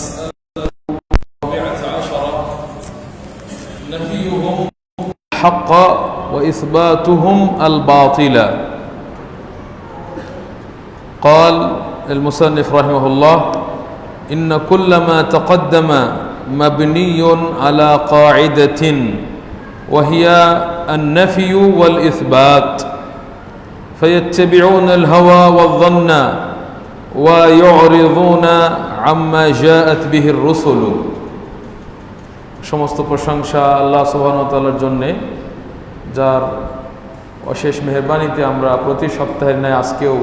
المسألة 14 نفيهم الحق وإثباتهم الباطل. قال المصنف رحمه الله: إن كل ما تقدم مبني على قاعدة وهي النفي والإثبات، فيتبعون الهوى والظن ويعرضون عما جاءت به الرسل. সমস্ত প্রশংসা আল্লাহ সুবহানাহু ওয়া তাআলার জন্যে, যার অশেষ মেহেরবানিতে আমরা প্রতি সপ্তাহের ন্যায় আজকেও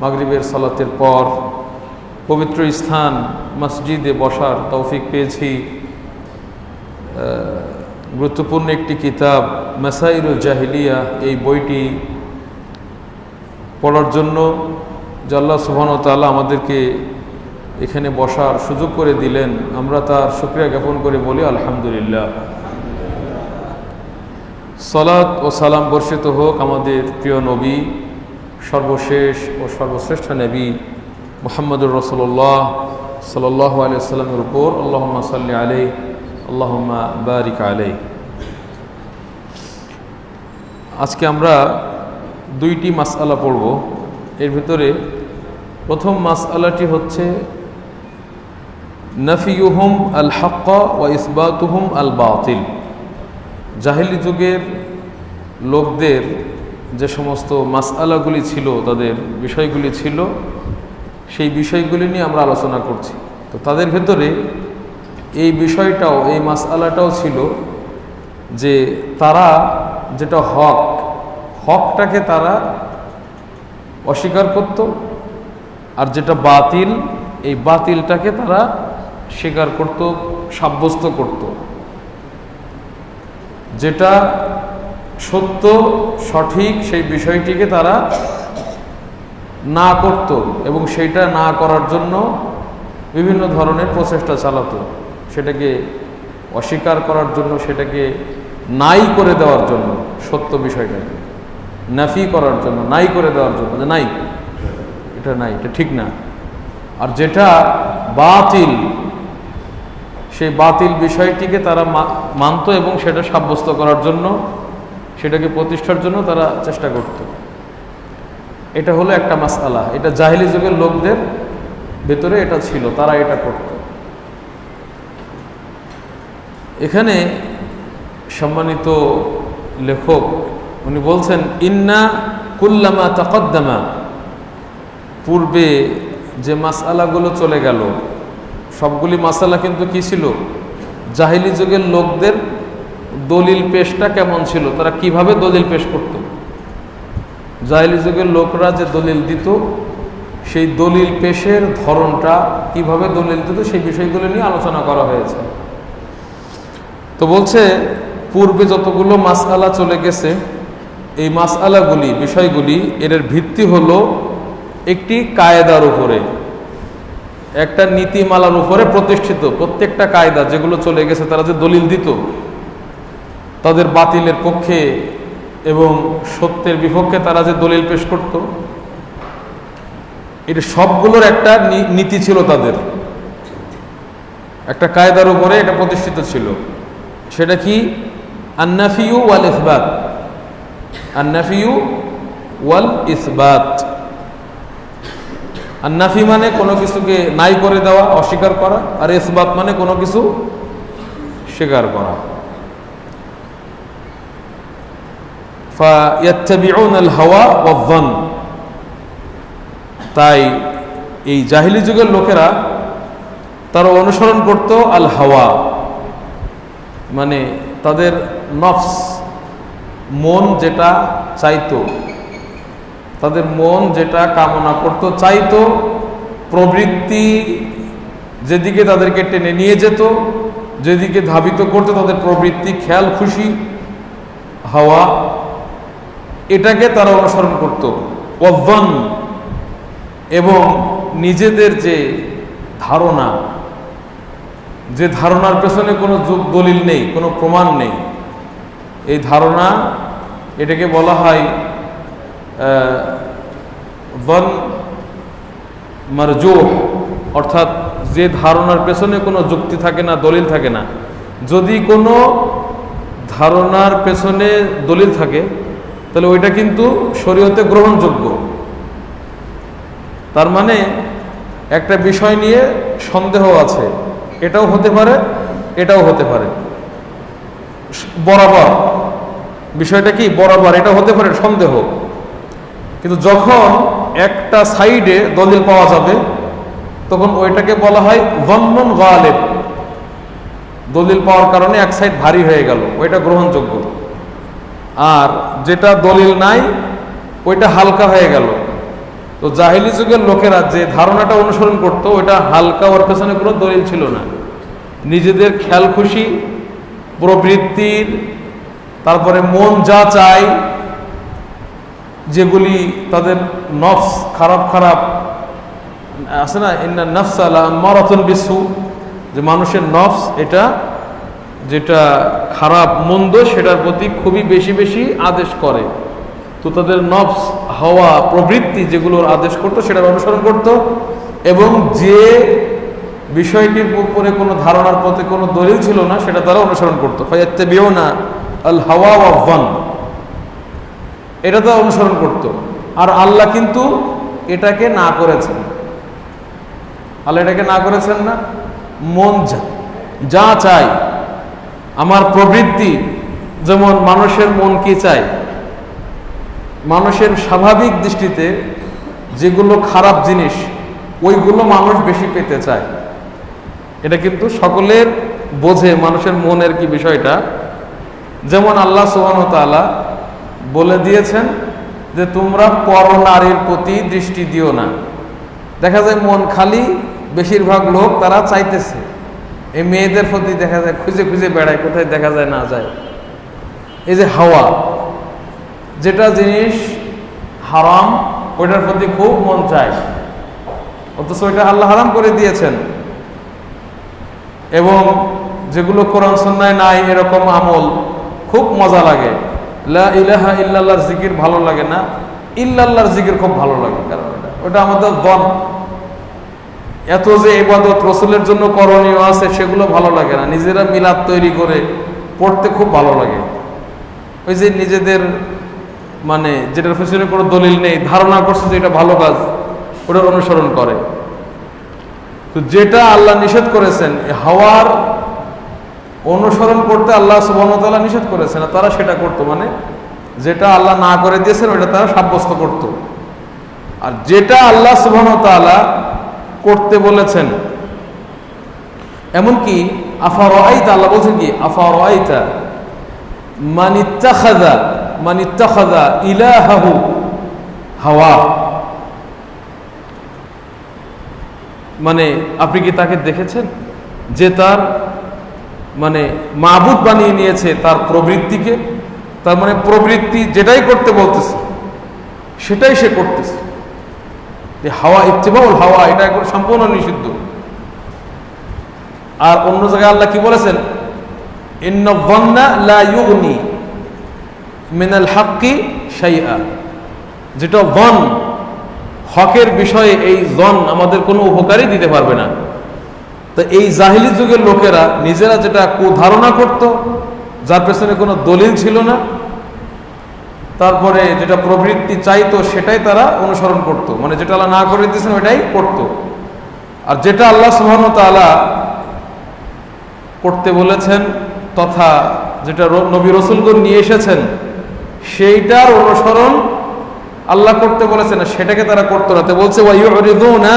মাগরিবের সালাতের পর পবিত্র স্থান মসজিদে বসার তৌফিক পেয়েছি। গুরুত্বপূর্ণ একটি কিতাব মাসাইলুল জাহিলিয়া, এই বইটি পড়ার জন্য যে আল্লাহ সুবহানাহু ওয়া তাআলা আমাদেরকে এখানে বসার সুযোগ করে দিলেন, আমরা তার শুকরিয়া জ্ঞাপন করে বলি আলহামদুলিল্লাহ। সালাত ও সালাম বর্ষিত হোক আমাদের প্রিয় নবী, সর্বশেষ ও সর্বশ্রেষ্ঠ নবী মুহাম্মদুর রাসূলুল্লাহ সাল্লাল্লাহু আলাইহি ওয়াসাল্লামের উপর। আল্লাহুম্মা সাল্লি আলাইহি আল্লাহুম্মা বারিক আলাইহি। আজকে আমরা দুইটি মাসআলা পড়ব। এর ভিতরে প্রথম মাসআলাটি হচ্ছে নাফিয়ুহুম আল হক ওয়া ইসবাতুহুম আল বাতিল। জাহিলি যুগের লোকদের যে সমস্ত মাসআলাগুলি ছিল, তাদের বিষয়গুলি ছিল, সেই বিষয়গুলি নিয়ে আমরা আলোচনা করছি। তো তাদের ভেতরে এই বিষয়টাও, এই মাসআলাটাও ছিল যে তারা যেটা হকটাকে তারা অস্বীকার করত, আর যেটা বাতিল, এই বাতিলটাকে তারা স্বীকার করত, সাব্যস্ত করত। যেটা সত্য সঠিক সেই বিষয়টিকে তারা না করত এবং সেইটা না করার জন্য বিভিন্ন ধরনের প্রচেষ্টা চালাতো, সেটাকে অস্বীকার করার জন্য, সেটাকে নাই করে দেওয়ার জন্য, সত্য বিষয়টাকে নাফি করার জন্য, নাই করে দেওয়ার জন্য, যে নাই, এটা নাই, এটা ঠিক না। আর যেটা বাতিল, সেই বাতিল বিষয়টিকে তারা মানত এবং সেটা সাব্যস্ত করার জন্য, সেটাকে প্রতিষ্ঠার জন্য তারা চেষ্টা করত। এটা হলো একটা মাসআলা। এটা জাহিলি যুগের লোকদের ভেতরে এটা ছিল, তারা এটা করত। এখানে সম্মানিত লেখক উনি বলছেন, ইন্না কুল্লামা তাকাদ্দামা, পূর্বে যে মাসআলাগুলো চলে গেল, সবগুলি মাসআলা কিন্তু কি ছিল? জাহিলি যুগের লোকদের দলিল পেশটা কেমন ছিল, তারা কিভাবে দলিল পেশ করত। জাহিলি যুগের লোকরা যে দলিল দিত, সেই দলিল পেশের ধরনটা, কিভাবে দলিল দিত, সেই বিষয়গুলো নিয়ে আলোচনা করা হয়েছে। তো বলছে, পূর্বে যতগুলো মাসআলা চলে গেছে, এই মাসআলাগুলি, বিষয়গুলি, এর ভিত্তি হলো একটি কায়দার উপরে, একটা নীতিমালার উপরে প্রতিষ্ঠিত। প্রত্যেকটা কায়দা যেগুলো চলে গেছে, তারা যে দলিল দিত তাদের বাতিলের পক্ষে এবং সত্যের বিপক্ষে, তারা যে দলিল পেশ করত, এটা সবগুলোর একটা নীতি ছিল, তাদের একটা কায়দার উপরে এটা প্রতিষ্ঠিত ছিল। সেটা কি? আন-নাফিয়ু ওয়াল ইসবাত। আন-নাফিয়ু ওয়াল ইসবাত। আন-নাফি মানে কোনো কিছুকে নাই করে দেওয়া, অস্বীকার করা, আর ইসবাত মানে কোনো কিছু স্বীকার করা। ফায়াত্তাবিউনা আল হাওয়া ওয়ায-যন। তাই এই জাহিলি যুগের লোকেরা তারা অনুসরণ করত আল হাওয়া, মানে তাদের নফস, মন যেটা চাইতো, তাদের মন যেটা কামনা করত, চাইতো, প্রবৃত্তি যেদিকে তাদেরকে টেনে নিয়ে যেত, যেদিকে ধাবিত করতো, তাদের প্রবৃত্তি, খেয়াল খুশি, হাওয়া, এটাকে তারা অনুসরণ করত। ওয়ায-যন, এবং নিজেদের যে ধারণা, যে ধারণার পেছনে কোনো দলিল নেই, কোনো প্রমাণ নেই, এই ধারণা, এটাকে বলা হয় যন মারজুহ, অর্থাৎ যে ধারণার পেছনে কোনো যুক্তি থাকে না, দলিল থাকে না। যদি কোনো ধারণার পেছনে দলিল থাকে তাহলে ওইটা কিন্তু শরীয়তে গ্রহণযোগ্য। তার মানে একটা বিষয় নিয়ে সন্দেহ আছে, এটাও হতে পারে, এটাও হতে পারে, বরাবর বিষয়টা কি বরাবর, এটা হতে পারে সন্দেহ। কিন্তু যখন একটা সাইডে দলিল পাওয়া যাবে তখন ওইটাকে বলা হয় যন্নুন গালিব। দলিল পাওয়ার কারণে এক সাইড ভারী হয়ে গেল, ওইটা গ্রহণযোগ্য। আর যেটা দলিল নাই ওইটা হালকা হয়ে গেল। তো জাহিলি যুগের লোকেরা যে ধারণাটা অনুসরণ করতো ওইটা হালকা, ওর পেছনে কোনো দলিল ছিল না। নিজেদের খেয়াল খুশি, প্রবৃত্তির, তারপরে মন যা চায়, যেগুলি তাদের নফস খারাপ খারাপ আছে না, ইন্না নফসা লাআম্মারাতুন বিসু, যে মানুষের নফস এটা যেটা খারাপ মন্দ সেটার প্রতি খুবই বেশি বেশি আদেশ করে। তো তাদের নফস, হাওয়া, প্রবৃত্তি যেগুলোর আদেশ করতো সেটার অনুসরণ করত, এবং যে বিষয়টির উপরে কোনো ধারণার পথে কোনো দলিল ছিল না সেটা তারা অনুসরণ করতো। ফায়াত্তাবিউনা আল হাওয়া ওয়া যান, এটা তারা অনুসরণ করত। আর আল্লাহ কিন্তু এটাকে না করেছেন। আল্লাহ এটাকে না করেছেন না। মন যা চায়, আমার প্রবৃত্তি, যেমন মানুষের মন কি চায়, মানুষের স্বাভাবিক দৃষ্টিতে যেগুলো খারাপ জিনিস ওইগুলো মানুষ বেশি পেতে চায়। এটা কিন্তু সকলের বোঝে মানুষের মনের কি বিষয়টা। যেমন আল্লাহ সুবহানাহু ওয়া তাআলা বলে দিয়েছেন যে তোমরা পরনারীর প্রতি দৃষ্টি দিও না। দেখা যায় মন খালি, বেশিরভাগ লোক তারা চাইতেছে এই মেয়েদের প্রতি, দেখা যায় খুঁজে খুঁজে বেড়ায়, কোথায় দেখা যায় না যায়। এই যে হাওয়া, যেটা জিনিস হারাম ওইটার প্রতি খুব মন চায়, অথচ ওইটা আল্লাহ হারাম করে দিয়েছেন। এবং যেগুলো কোরআন সুন্নায় নাই এরকম আমল খুব মজা লাগে। লা ইলাহা ইল্লাল্লাহর জিকির ভালো লাগে না, ইল্লাল্লাহর জিকির খুব ভালো লাগে। কারণ ওটা আমাদের দন, এত যে ইবাদত রাসূলের জন্য করণীয় আছে সেগুলো ভালো লাগে না। নিজেরা মিলাদ তৈরি করে পড়তে খুব ভালো লাগে। ওই যে নিজেদের মানে যেটার পেছনে কোনো দলিল নেই, ধারণা করছে যে এটা ভালো কাজ, ওটার অনুসরণ করে। তো যেটা আল্লাহ নিষেধ করেছেন, হাওয়ার অনুসরণ করতে আল্লাহ সুবহানাহু ওয়া তাআলা নিষেধ করেছেন, তারা সেটা করতো। মানে যেটা আল্লাহ না করে দিয়েছেন ওটা তারা সাব্যস্ত করত। আর যেটা আল্লাহ সুবহানাহু ওয়া তাআলা করতে বলেছেন, এমনকি আফারাআইতা, আল্লাহ বলছেন কি আফারাআইতা মান ইত্তাখাযা ইলাহাহু হাওয়া, মানে আপনি কি তাকে দেখেছেন যে তার মানে মাবুদ বানিয়ে নিয়েছে তার প্রবৃত্তিকে। তার মানে প্রবৃত্তি যেটাই করতে বলতেছে সেটাই সে করতেছে। হাওয়া, ইত্তিবাউল হাওয়া, এটা একবার সম্পূর্ণ নিষিদ্ধ। আর অন্য জায়গায় আল্লাহ কি বলেছেন, ইন্না যান্না লা ইউগনি মিনাল হাক্কি শাইআ, যেটা জন হকের বিষয়ে, এই জন আমাদের কোনো উপকারই দিতে পারবে না। তো এই জাহিলি যুগের লোকেরা নিজেরা যেটা কুধারণা করত, যার পেছনে কোনো দলিল ছিল না, তারপরে যেটা প্রবৃত্তি চাইতো সেটাই তারা অনুসরণ করত। মানে যেটা আল্লাহ না করে দিয়েছেন ওইটাই করত। আর যেটা আল্লাহ সুবহানাহু ওয়া তাআলা করতে বলেছেন তথা যেটা নবী রাসূলগণ নিয়ে এসেছেন সেইটার অনুসরণ আল্লাহ করতে বলেছেন না, সেটাকে তারা করতো না। তো বলছে ওয়া ইউরিদুনা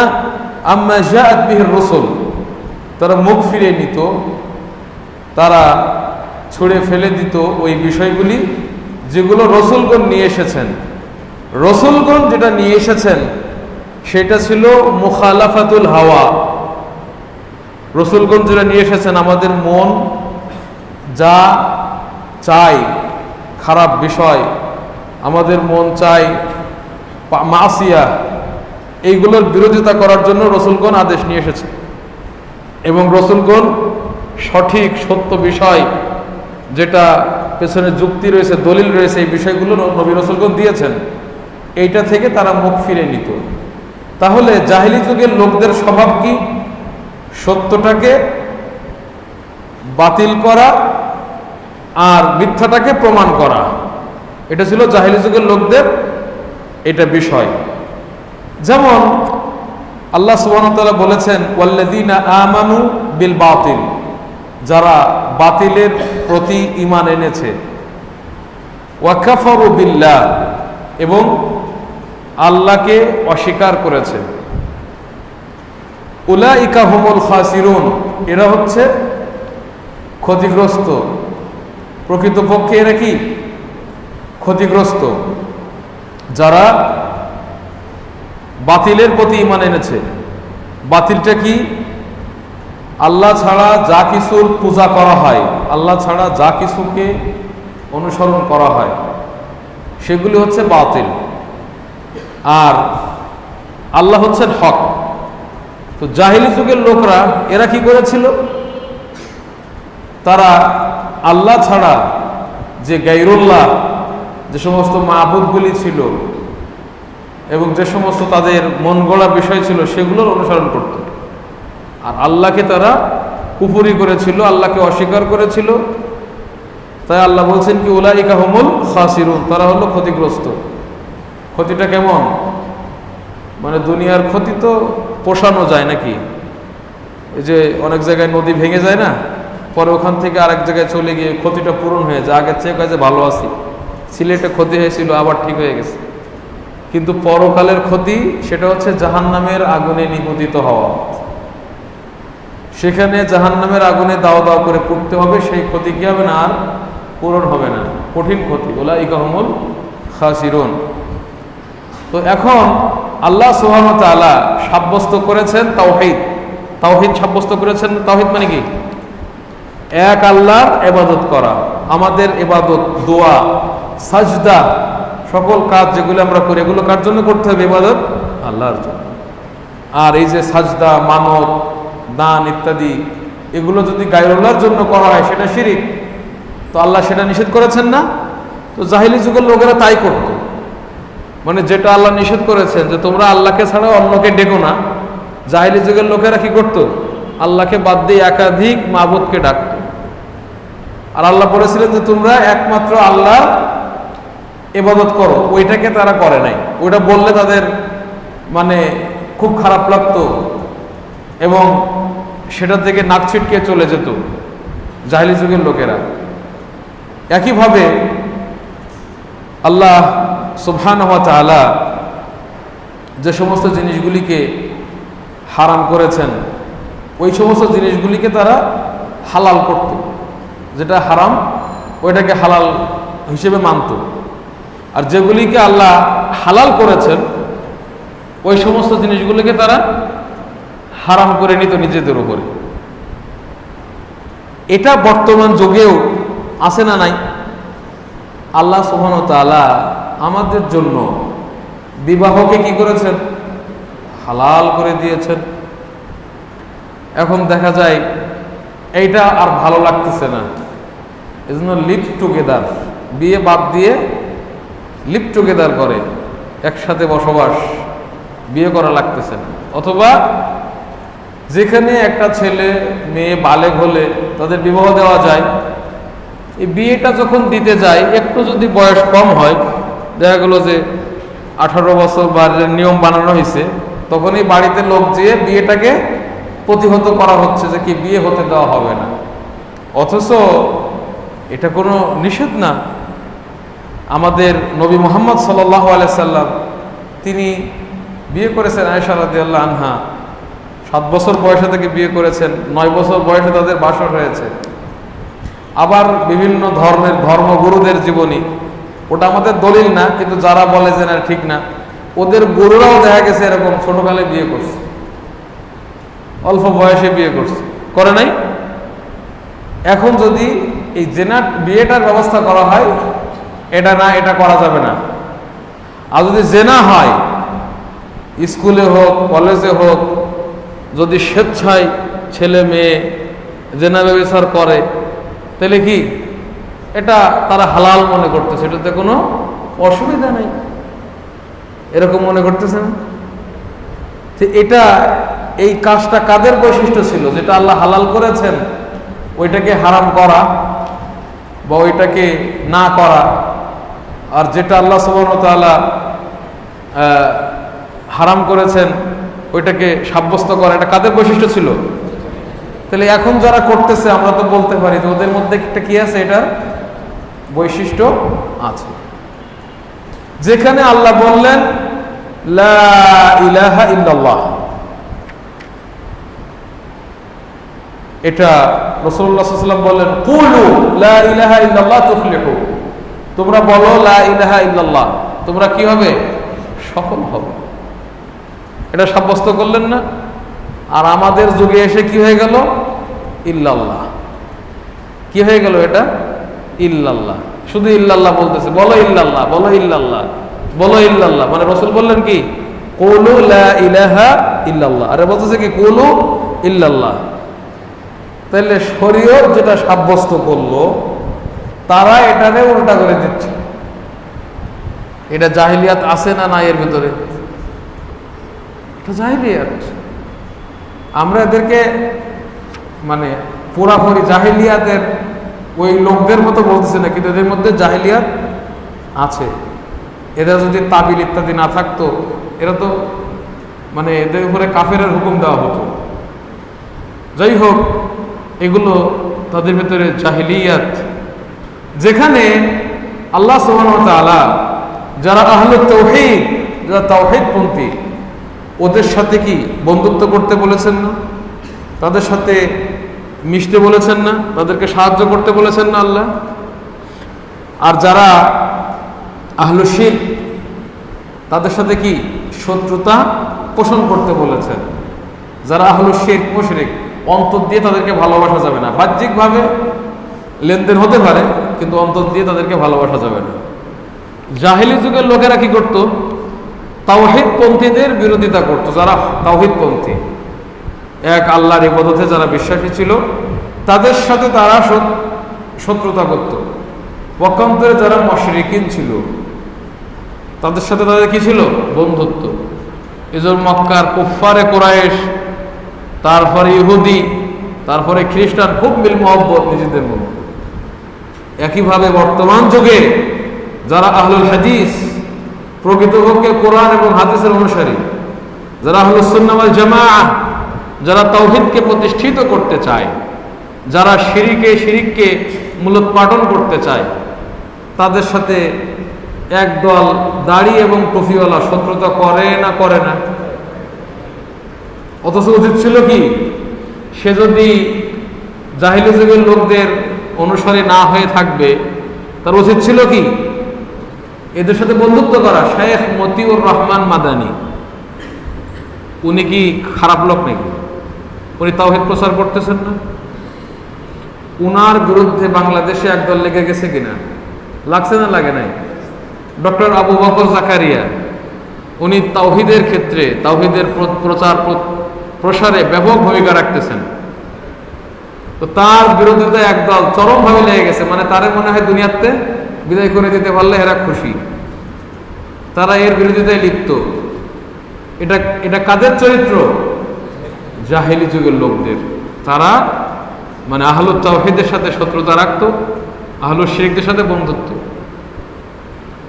আম্মা জাআত বিহির রাসূল, তারা মুখ ফিরিয়ে নিত, তারা ছুঁড়ে ফেলে দিত ওই বিষয়গুলি যেগুলো রসুলগণ নিয়ে এসেছেন। রসুলগণ যেটা নিয়ে এসেছেন সেটা ছিল মুখালাফাতুল হাওয়া। রসুলগণ যেটা নিয়ে এসেছেন, আমাদের মন যা চাই খারাপ বিষয়, আমাদের মন চাই মাসিয়া, এইগুলোর বিরোধিতা করার জন্য রসুলগণ আদেশ নিয়ে এসেছে। এবং রসুলগণ সঠিক সত্য বিষয়, যেটা পেছনে যুক্তি রয়েছে, দলিল রয়েছে, এই বিষয়গুলো নবী রাসূলগণ দিয়েছেন। এইটা থেকে তারা মুখ ফিরে নিত। তাহলে জাহিলি যুগের লোকদের স্বভাব কি? সত্যটাকে বাতিল করা আর মিথ্যাটাকে প্রমাণ করা, এটা ছিল জাহিলি যুগের লোকদের এটা বিষয়। যেমন আল্লাহ সুবহানাহু ওয়া তাআলা বলেছেন, ওয়াল্লাযীনা আমানু বিল বাতিল, যারা বাতিলের প্রতি ঈমান এনেছে, ওয়া কাফারু বিল্লাহ, এবং আল্লাহকে অস্বীকার করেছে, উলাইকা হুমুল খাসিরুন, এরা হচ্ছে ক্ষতিগ্রস্ত। প্রকৃতপক্ষে এরা কি ক্ষতিগ্রস্ত? যারা বাতিলের প্রতি ঈমান এনেছে। বাতিলটা কি? আল্লাহ ছাড়া যা কিছুর পূজা করা হয়, আল্লাহ ছাড়া যা কিছুকে অনুসরণ করা হয়, সেগুলি হচ্ছে বাতিল, আর আল্লাহ হচ্ছেন হক। তো জাহিলি যুগের লোকরা এরা কি করেছিল? তারা আল্লাহ ছাড়া যে গায়রুল্লাহ, যে সমস্ত মাবুদগুলি ছিল এবং যে সমস্ত তাদের মন গড়া বিষয় ছিল, সেগুলোর অনুসরণ করত। আর আল্লাহকে তারা কুফরি করেছিল, আল্লাহকে অস্বীকার করেছিল। তাই আল্লাহ বলছেন কি, উলাইকা হুমুল খাসিরুন, তারা হলো ক্ষতিগ্রস্ত। ক্ষতিটা কেমন? মানে দুনিয়ার ক্ষতি তো পোষানো যায় নাকি? এই যে অনেক জায়গায় নদী ভেঙে যায় না, পরে ওখান থেকে আরেক জায়গায় চলে গিয়ে ক্ষতিটা পূরণ হয়ে যায়, আগের চেয়ে কাজে ভালো আছি, সিলেটে ক্ষতি হয়েছিল আবার ঠিক হয়ে গেছে। কিন্তু পরকালের ক্ষতি সেটা হচ্ছে জাহান্নামের আগুনে নিপতিত হওয়া। সেখানে জাহান্নামের আগুনে দাও দাও করে পুড়তে হবে, সেই ক্ষতি কি হবে না? আর পূরণ হবে না, কঠিন ক্ষতি। উলাইকা হুমুল খাসিরুন। তো এখন আল্লাহ সুবহানাহু ওয়া তাআলা সাব্যস্ত করেছেন তাওহীদ। তাওহীদ সাব্যস্ত করেছেন। তাওহীদ মানে কি? এক আল্লাহর ইবাদত করা। আমাদের ইবাদত, দোয়া, সাজদা, সকল কাজ যেগুলো আমরা করি, এগুলো কার জন্য করতে হবে? ইবাদত আল্লাহর জন্য। আর এই যে সাজদা, মানত, দান ইত্যাদি, এগুলো যদি গায়রুল্লাহর জন্য করা হয় সেটা শিরিক। তো আল্লাহ সেটা নিষেধ করেছেন না? তো জাহিলি যুগের লোকেরা তাই করত। মানে যেটা আল্লাহ নিষেধ করেছেন যে তোমরা আল্লাহকে ছাড়া অন্যকে ডেকো না, জাহিলি যুগের লোকেরা কি করত? আল্লাহকে বাদ দিয়ে একাধিক মাবুদকে ডাকত। আর আল্লাহ বলেছিলেন যে তোমরা একমাত্র আল্লাহর ইবাদত করো, ওইটাকে তারা করে নাই। ওইটা বললে তাদের মানে খুব খারাপ লাগতো এবং সেটা থেকে নাক ছিটকে চলে যেত জাহিলি যুগের লোকেরা। একইভাবে আল্লাহ সুবহানাহু ওয়া তাআলা যে সমস্ত জিনিসগুলিকে হারাম করেছেন, ওই সমস্ত জিনিসগুলিকে তারা হালাল করত। যেটা হারাম ওইটাকে হালাল হিসেবে মানত, আর যেগুলিকে আল্লাহ হালাল করেছেন ওই সমস্ত জিনিসগুলিকে তারা হারাম করে নিত নিজেদের উপরে। এটা বর্তমান যুগেও আছে না নাই? আল্লাহ সুবহানাহু ওয়া তাআলা আমাদের জন্য বিবাহকে কি করেছেন? হালাল করে দিয়েছেন। এখন দেখা যায় এইটা আর ভালো লাগতেছে না, এজন্য লিভ টুগেদার, বিয়ে বাদ দিয়ে লিভ টুগেদার করে, একসাথে বসবাস, বিয়ে করা লাগতেছে না। অথবা যেখানে একটা ছেলে মেয়ে বালেগ হলে তাদের বিবাহ দেওয়া যায়, এই বিয়েটা যখন দিতে যায় একটু যদি বয়স কম হয়, দেখা গেল যে 18 বছর বা নিয়ম বানানো হয়েছে, তখনই বাড়িতে লোক যেয়ে বিয়েটাকে প্রতিহত করা হচ্ছে যে কি বিয়ে হতে দেওয়া হবে না। অথচ এটা কোনো নিষেধ না। আমাদের নবী মুহাম্মদ সাল্লাল্লাহু আলাইহি সাল্লাম তিনি বিয়ে করেছেন আয়েশা রাদিয়াল্লাহু আনহা, 7 বছর বয়সে থেকে বিয়ে করেছেন, 9 বছর বয়সে তাদের বাসর হয়েছে। আবার বিভিন্ন ধর্মের ধর্মগুরুদের জীবনী, ওটা আমাদের দলিল না, কিন্তু যারা বলে যে না ঠিক না, ওদের গুরুরাও দেখা গেছে এরকম ছোটকালে বিয়ে করছে, অল্প বয়সে বিয়ে করছে, করে নাই? এখন যদি এই বিয়েটার ব্যবস্থা করা হয়, এটা না, এটা করা যাবে না। আর যদি জেনা হয়, স্কুলে হোক কলেজে হোক, যদি স্বেচ্ছায় ছেলে মেয়ে জেনা ব্যবচার করে, তাহলে কি এটা তারা হালাল মনে করতেছে, এটাতে কোনো অসুবিধা নেই, এরকম মনে করতেছেন। এটা এই কাজটা কাদের বৈশিষ্ট্য ছিল? যেটা আল্লাহ হালাল করেছেন ওইটাকে হারাম করা বা ওইটাকে না করা, আর যেটা আল্লাহ সুবহানাহু ওয়া তাআলা হারাম করেছেন ওইটাকে সাব্যস্ত করা, এটা কাদের বৈশিষ্ট্য ছিল? তাহলে এখন যারা করতেছে আমরা তো বলতে পারি যে ওদের মধ্যে একটা কি আছে, এটার বৈশিষ্ট্য আছে। যেখানে আল্লাহ বললেন লা ইলাহা ইল্লাল্লাহ, এটা রাসূলুল্লাহ সাল্লাল্লাহু আলাইহি ওয়াসাল্লাম বললেন কুলু লা ইলাহা ইল্লাল্লাহ তুফলিহু, তোমরা বলো লা ইলাহা ইল্লাল্লাহ, তোমরা কি হবে? সফল হবে। এটা সাব্যস্ত করলেন না? আর আমাদের যুগে এসে কি হয়ে গেল? ইল্লাল্লাহ। কি হয়ে গেল এটা? ইল্লাল্লাহ। শুধু ইল্লাল্লাহ বলতেছে, বলো ইল্লাল্লাহ, বলো ইল্লাল্লাহ, বলো ইল্লাল্লাহ। মানে রাসূল বললেন কি কুলু লা ইলাহা ইল্লাল্লাহ, আরে বলতেছে কি কুলু ইল্লাল্লাহ। তাহলে শরীয়ত যেটা সাব্যস্ত করলো তারা এটারে উল্টা করে দিচ্ছে। এটা জাহিলিয়াত আছে না না এর ভিতরে? এটা জাহিলিয়াত। আমরা এদেরকে মানে পুরাপুরি জাহিলিয়াতের ওই লোকদের মতো বলতেছি না, কিন্তু এদের মধ্যে জাহিলিয়াত আছে। এরা যদি তাবিল ইত্যাদি না থাকতো এরা তো মানে এদের উপরে কাফেরের হুকুম দেওয়া হতো। যাই হোক, এগুলো তাদের ভিতরে জাহিলিয়াত, যেখানে আল্লাহ সুবহানাহু ওয়া তাআলা যারা আহলে তাওহীদ, যারা তাওহীদপন্থী, ওদের সাথে কি বন্ধুত্ব করতে বলেছেন না? তাদের সাথে মিশতে বলেছেন না? তাদেরকে সাহায্য করতে বলেছেন না আল্লাহ? আর যারা আহলে শিরক, তাদের সাথে কি শত্রুতা পোষণ করতে বলেছেন। যারা আহলে শিরক মুশরিক, অন্তর দিয়ে তাদেরকে ভালোবাসা যাবে না। বাহ্যিকভাবে লেনদেন হতে পারে, কিন্তু অন্তর দিয়ে তাদেরকে ভালোবাসা যাবে না। জাহেলি যুগের লোকেরা কি করত? তাওহীদপন্থীদের বিরোধিতা করত। যারা তাওহীদপন্থী, এক আল্লাহর ইবাদতে যারা বিশ্বাসী ছিল, তাদের সাথে তারা শত্রুতা করত। পক্ষান্তরে যারা মুশরিকিন ছিল তাদের সাথে তাদের কি ছিল? বন্ধুত্ব। এজন্য মক্কার কুফফারে কুরাইশ, তারপরে ইহুদি, তারপরে খ্রিস্টান, খুব মিল মহব্বত নিজেদের মধ্যে। একইভাবে বর্তমান যুগে যারা আহলুল হাদিস, প্রকৃতপক্ষে কোরআন এবং হাদিসের অনুসারী, যারা আহলুস সুন্নাহ ওয়াল জামাআহ, যারা তাওহীদকে প্রতিষ্ঠিত করতে চায়, যারা শিরিককে মূলোৎপাটন করতে চায়, তাদের সাথে একদল দাড়ি এবং টুপিওয়ালা শত্রুতা করে না? করে না? অথচ উচিত ছিল কি, সে যদি জাহিলি যুগের লোকদের অনুসারী না হয়ে থাকবে, তার উচিত ছিল কি এদের সাথে বন্ধুত্ব করা। শেখ মতিউর রহমান মাদানী, উনি কি খারাপ লোক নাকি? উনি তাওহীদ প্রচার করতেছেন না? উনার বিরুদ্ধে বাংলাদেশে একদল লেগে গেছে কিনা? লাগছে না লাগে নাই? ডক্টর আবু বকর জাকারিয়া, উনি তাওহীদের ক্ষেত্রে, তাওহীদের প্রচার প্রসারে ব্যাপক ভূমিকা রাখতেছেন। তো তার বিরোধিতা একদল চরমভাবে লেগে গেছে। মানে তারে মনে হয় দুনিয়াতে বিদায় করে দিতে পারলে এরা খুশি, তারা এর বিরোধিতায় লিপ্ত। এটা কাদের চরিত্র? জাহেলি যুগের লোকদের। তারা মানে আহলুত তাওহীদের সাথে শত্রুতা রাখত, আহলুশ শিরকদের সাথে বন্ধুত্ব।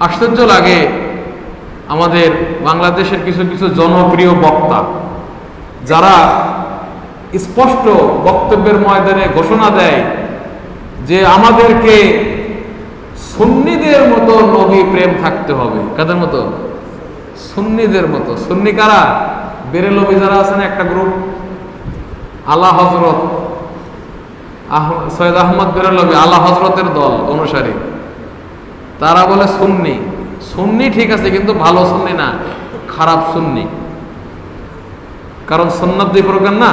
আশ্চর্য লাগে, আমাদের বাংলাদেশের কিছু কিছু জনপ্রিয় বক্তা যারা স্পষ্ট বক্তব্যের ময়দানে ঘোষণা দেয় যে আমাদেরকে সুন্নিদের মতো নবী প্রেম থাকতে হবে। কাদের মতো? সুন্নিদের মতো। সুন্নি কারা? বেরেলভী যারা আছেন একটা গ্রুপ, আলা হযরত সৈয়দ আহমদ বেরেলভী, আলা হযরতের দল অনুসারী, তারা বলে সুন্নি। সুন্নি ঠিক আছে, কিন্তু ভালো সুন্নি না, খারাপ সুন্নি। কারণ সুন্নাত দুই প্রকার না,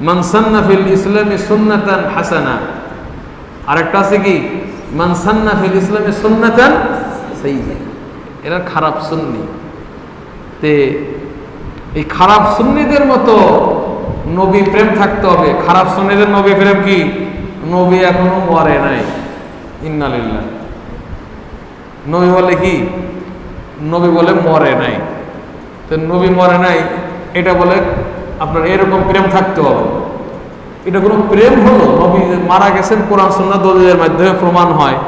মান সান্না ফিল ইসলামি সুন্নাতান হাসানা, আরেকটা আছে কি মান সান্না ফিল ইসলামি সুন্নাতান সাইয়্যিআ। এরা খারাপ সুন্নি। তে এই খারাপ সুন্নিদের মতো নবী প্রেম থাকতে হবে। খারাপ সুন্নিদের নবী প্রেম কি? নবী এখনো মরে নাই। ইন্না লিল্লাহ। নবী বলে কি? নবী বলে মরে নাই। তো নবী মরে নাই এটা বলে আপনার এরকম প্রেম থাকতে হবে। এটা কোনো প্রেম হলো? নবী মারা গেছেন, কোরআন সুন্নাহ দলিলের মাধ্যমে প্রমাণ হয়।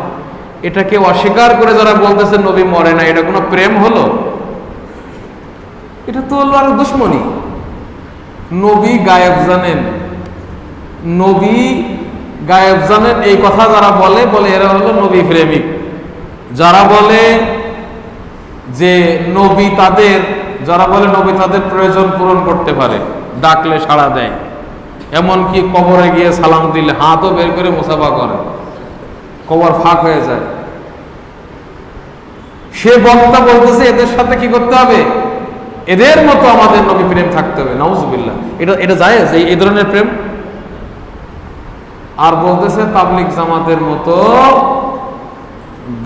এটাকে অস্বীকার করে যারা বলতেছেন নবী মরে না, এটা কোনো প্রেম হলো? এটা তো আল্লাহর দুশমনী। নবী গায়েব জানেন, নবী গায়েব জানেন, এই কথা যারা বলে এরা হলো নবী প্রেমিক। যারা বলে যে নবী তাদের, যারা বলে নবী তাদের প্রয়োজন পূরণ করতে পারে, ডাকলে সাড়া দেয়, এমনকি কবরে গিয়ে সালাম দিলে হাতও বের করে মুসাফা করে, কবর ফাঁক হয়ে যায়, সে বক্তা বলতেছে এদের সাথে কি করতে হবে? এদের মতো আমাদের নবী প্রেম থাকতে হবে। নাউজুবিল্লাহ, এটা জায়েজ এই ধরনের প্রেম? আর বলতেছে তাবলিগ জামাতের মতো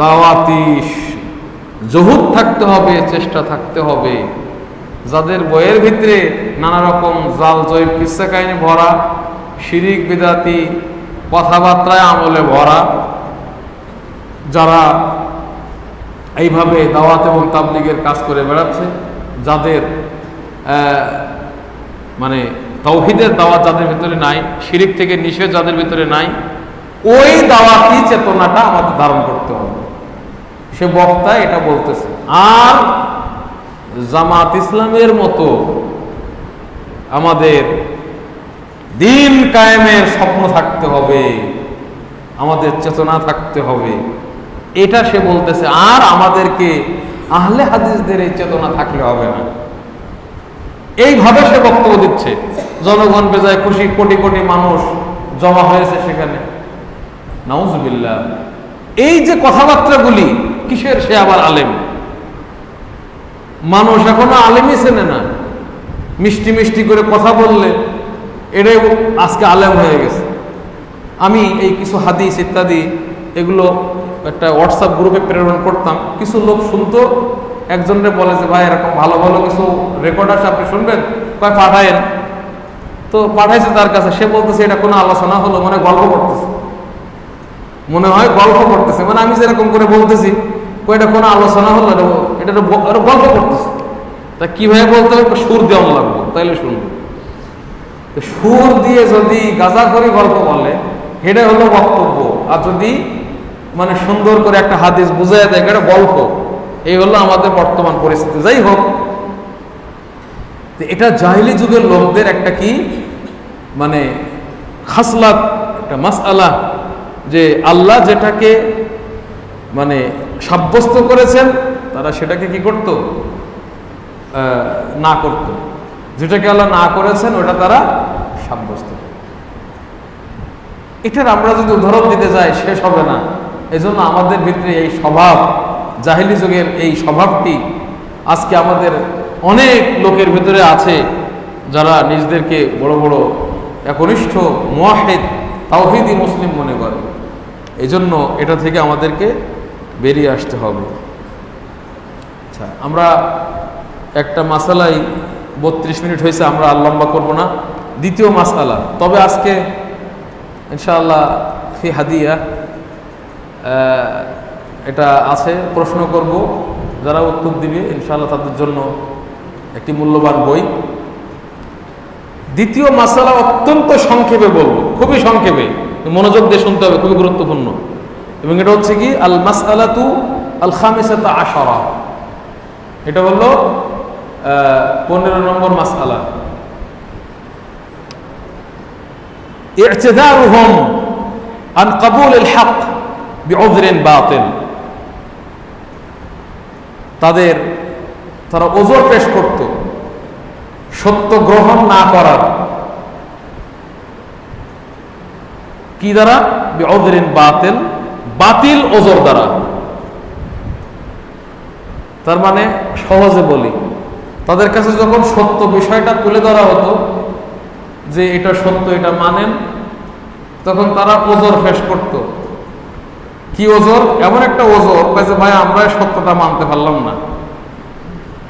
দাওয়াতি জহুদ থাকতে হবে, চেষ্টা থাকতে হবে, যাদের বইয়ের ভিতরে নানা রকম জাল জয়ীব কিসসা কাহিনী ভরা, শিরিক বিদাতি কথাবার্তায় আমলে ভরা, যারা এইভাবে দাওয়াত এবং তাবলিগের কাজ করে বেড়াচ্ছে, যাদের মানে তাওহীদের দাওয়াত যাদের ভিতরে নাই, শিরিক থেকে নিষেধ যাদের ভিতরে নাই, ওই দাওয়াতি চেতনাটা আমাদের ধারণ করতে হবে। সে বক্তা এটা বলতেছে। আর জামাত ইসলামের মতো আমাদের দিন কায়েমের স্বপ্ন থাকতে হবে, আমাদের চেতনা থাকতে হবে, এটা সে বলতেছে। আর আমাদেরকে আহলে হাদিসদের এই চেতনা থাকলে হবে না, এইভাবে সে বক্তব্য দিচ্ছে। জনগণ বেজায় খুশি, কোটি কোটি মানুষ জমা হয়েছে সেখানে। নাউজুবিল্লাহ, এই যে কথাবার্তাগুলি কিসের? সে আবার আলেম। মানুষ এখনো আলেমই চেনে না, মিষ্টি মিষ্টি করে কথা বললে এটাই আজকে আলেম হয়ে গেছে। আমি এই কিছু হাদিস ইত্যাদি এগুলো একটা হোয়াটসঅ্যাপ গ্রুপে প্রেরণ করতাম, কিছু লোক শুনতো, একজনের বলে যে ভাই এরকম ভালো ভালো কিছু রেকর্ড আছে, আপনি শুনবেন? কয় পাঠায়েন। তো পাঠাইছে তার কাছে, সে বলতেছে এটা কোনো আলোচনা হলো? মানে গল্প করতেছে, মনে হয় গল্প করতেছে। মানে আমি যেরকম করে বলতেছি, এটা কোনো আলোচনা হলো? এটা গল্প করতেছে। তা কিভাবে বলতে হবে? সুর দেওয়া লাগবে, তাইলে শুনবো। সুর দিয়ে যদি গাঁজা করে গল্প বলে, এটা হলো বক্তব্য। আর যদি মানে সুন্দর করে একটা হাদিস বুঝাই দেয়, এটা গল্প। এই হলো আমাদের বর্তমান পরিস্থিতি। যাই হোক, এটা জাহিলি যুগের লোকদের একটা কি মানে খাসলাত, একটা মাসআলা, যে আল্লাহ যেটাকে মানে সাব্যস্ত করেছেন তারা সেটাকে কি করত? না করত। যেটাকে আল্লাহ না করেছেন ওটা তারা সাব্যস্ত করত। এটার আমরা যদি উদাহরণ দিতে যাই শেষ হবে না। এই জন্য আমাদের ভিতরে এই স্বভাব, জাহিলি যুগের এই স্বভাবটি আজকে আমাদের অনেক লোকের ভিতরে আছে, যারা নিজেদেরকে বড় বড় একনিষ্ঠ মুওয়াহিদ তাওহীদি মুসলিম মনে করে। এই জন্য এটা থেকে আমাদেরকে বেরিয়ে আসতে হবে। আচ্ছা, আমরা একটা মাসালাই 32 মিনিট হয়েছে, আমরা আর লম্বা করবো না। দ্বিতীয় মাসালা, তবে আজকে ইনশাআল্লাহ ফি হাদিয়া এটা আছে, প্রশ্ন করব, যারা উত্তর দিবে ইনশাআল্লাহ তাদের জন্য একটি মূল্যবান বই। দ্বিতীয় মাসালা অত্যন্ত সংক্ষেপে বলবো, খুবই সংক্ষেপে, মনোযোগ দিয়ে শুনতে হবে, খুবই গুরুত্বপূর্ণ। এবং এটা হচ্ছে কি আল মাসআলাতু আল খামিসাতা আশারা, এটা হলো 15 নম্বর মাসআলা। ই'তিযারুহুম আন কবুল আল হক বিউযরিন বাতিল, তারা ওজর পেশ করত সত্য গ্রহণ না করার, কি দ্বারা? বিউযরিন বাতিল, বাতিল ওজর দ্বারা। তার মানে সহজে বলি, তাদের কাছে যখন সত্য বিষয়টা তুলে ধরা হতো যে এটা সত্য, এটা মানেন, তখন তারা ওজর পেশ করত। কি ওজর? এমন একটা ওজর যে ভাই আমরা সত্যটা মানতে পারলাম না।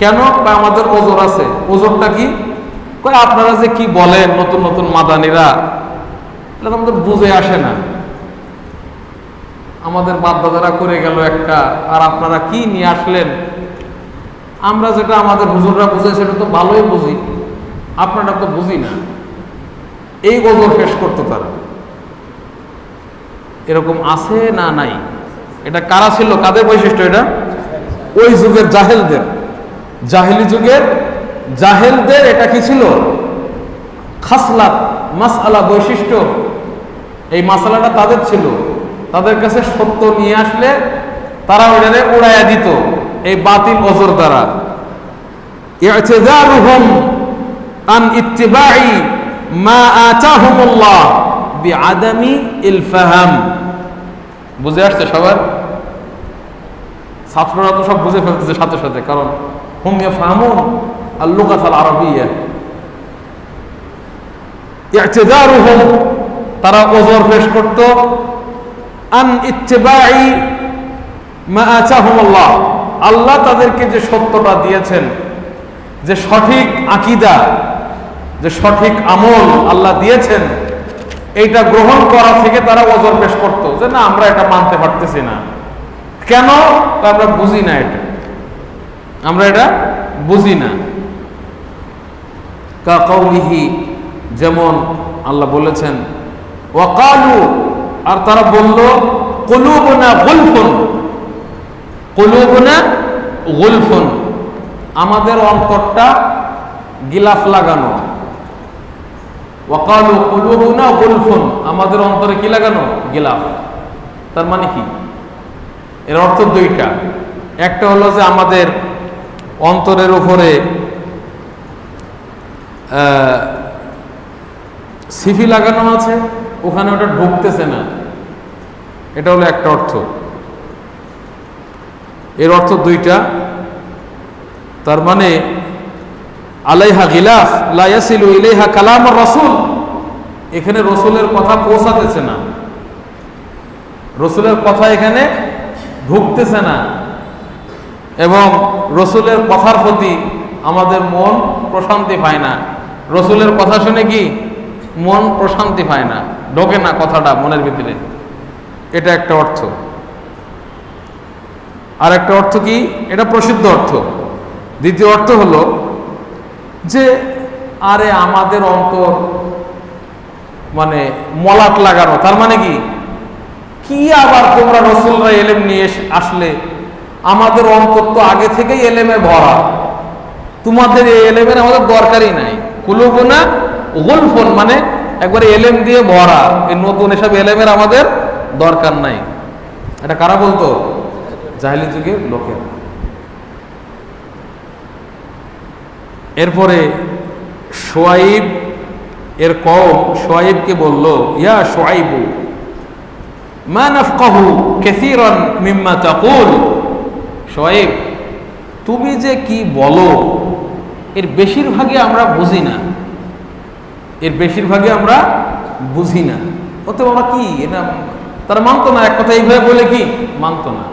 কেন? আমাদের ওজর আছে। ওজরটা কি? আপনারা যে কি বলেন নতুন নতুন মাদানিরা, এটা আমাদের বুঝে আসে না। আমাদের বাপ-দাদারা করে গেল একটা, আর আপনারা কি নিয়ে আসলেন? আমরা যেটা আমাদের হুজুররা বুঝে সেটা তো ভালোই বুঝি, আপনারা তো বুঝি না, এই ওজর পেশ করতো তারা। এরকম আছে না নাই? এটা কারা ছিল, কাদের বৈশিষ্ট্য এটা? ওই যুগের জাহেলদের, জাহেলি যুগের জাহেলদের এটা কি ছিল? খাসলাত, মাসআলা, বৈশিষ্ট্য। এই মাসালাটা তাদের ছিল। তাদের কাছে সত্য নিয়ে আসলে তারা ওটাকে উড়াইয়া দিত এই বাতিল ওজর দ্বারা। ই'তিযারুহুম আন ইত্তিবাই মা আতাহুমুল্লাহ বিআদামি ইলফাহাম। বুঝে আসছে সবার? ছাত্ররা তো সব বুঝে ফেলতেছে সাথে সাথে, কারণ হুম ইয়াফহামুন আল লুগাত আল আরাবিয়্যা। ই'তিযারুহুম, তারা ওজর পেশ করত, আন ইত্তিবাই মা আতাহুমুল্লাহ, আল্লাহ তাদেরকে যে সত্যটা দিয়েছেন, যে সঠিক আকীদা, যে সঠিক আমল আল্লাহ দিয়েছেন, এইটা গ্রহণ করা থেকে তারা ওজর পেশ করত যে না, আমরা এটা মানতে পারতেছি না। কেন? আমরা বুঝি না, এটা আমরা এটা বুঝি না। কা কওলিহি, যেমন আল্লাহ বলেছেন, ওয়াকালু, আর তারা বলল, কুলুবুনা গুলফুন, কুলুবুনা গুলফুন, আমাদের অন্তরটা গিলাফ লাগানো। ওয়াকালু কুলুবুনা গুলফুন, আমাদের অন্তরে কি লাগানো? গিলাফ। তার মানে কি? এর অর্থ দুইটা। একটা হলো যে আমাদের অন্তরের উপরে সিফি লাগানো আছে, ওখানে ওটা ঢুকতেছে না, এটা হলো একটা অর্থ। এর অর্থ দুইটা। তার মানে আলাইহা গিলাফ লা ইয়াসিলু ইলাইহা কালামুর রাসূল, এখানে রসুলের কথা পৌঁছাতেছে না, রসুলের কথা এখানে ঢুকতেছে না, এবং রসুলের কথার প্রতি আমাদের মন প্রশান্তি পায় না। রসুলের কথা শুনে কি মন প্রশান্তি পায় না, ঢোকে না কথাটা মনের ভিতরে। এটা একটা অর্থ। আর একটা অর্থ কি? এটা প্রসিদ্ধ অর্থ। দ্বিতীয় অর্থ হলো যে আরে আমাদের অন্তর মানে মলাট লাগানো। তার মানে কি? কি আবার তোমরা রসুলরা এলেম নিয়ে আসলে, আমাদের অন্তর তো আগে থেকেই এলেমে ভরা, তোমাদের এই এলেমের আমাদের দরকারই নাই। কুলুবুনা গুলফুন মানে একবারে এলেম দিয়ে ভরা, এই নতুন এসব এলেমের আমাদের দরকার নাই। এটা কারা বলতো? জাহেলি যুগের লোকেরা। এরপরে শুআইব এর কওম শুআইবকে বলল, ইয়া শুআইবু মা নাফকাহু কাসীরান মিম্মা তাকুল, শুআইব তুমি যে কি বলো এর বেশিরভাগই আমরা বুঝি না, এর বেশিরভাগই আমরা বুঝি না। অতএব আমরা কি এটা তারা মানতো না, এক কথা এইভাবে বলে কি মানতো না।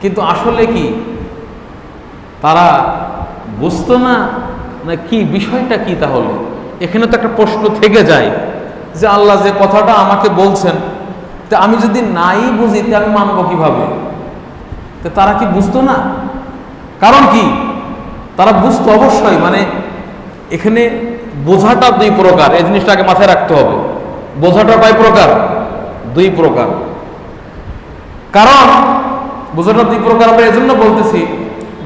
কিন্তু আসলে কি তারা বুঝতো না, না কি বিষয়টা কি? তাহলে এখানে তো একটা প্রশ্ন থেকে যায় যে আল্লাহ যে কথাটা আমাকে বলছেন, তা আমি যদি নাই বুঝি তা আমি মানবো কিভাবে? তো তারা কি বুঝতো না? কারণ কি তারা বুঝতো অবশ্যই। মানে এখানে বোঝাটা দুই প্রকার, এই জিনিসটাকে মাথায় রাখতে হবে। বোঝাটা কয় প্রকার? দুই প্রকার। কারণ বোঝাটা দুই প্রকার আমরা এজন্য বলতেছি,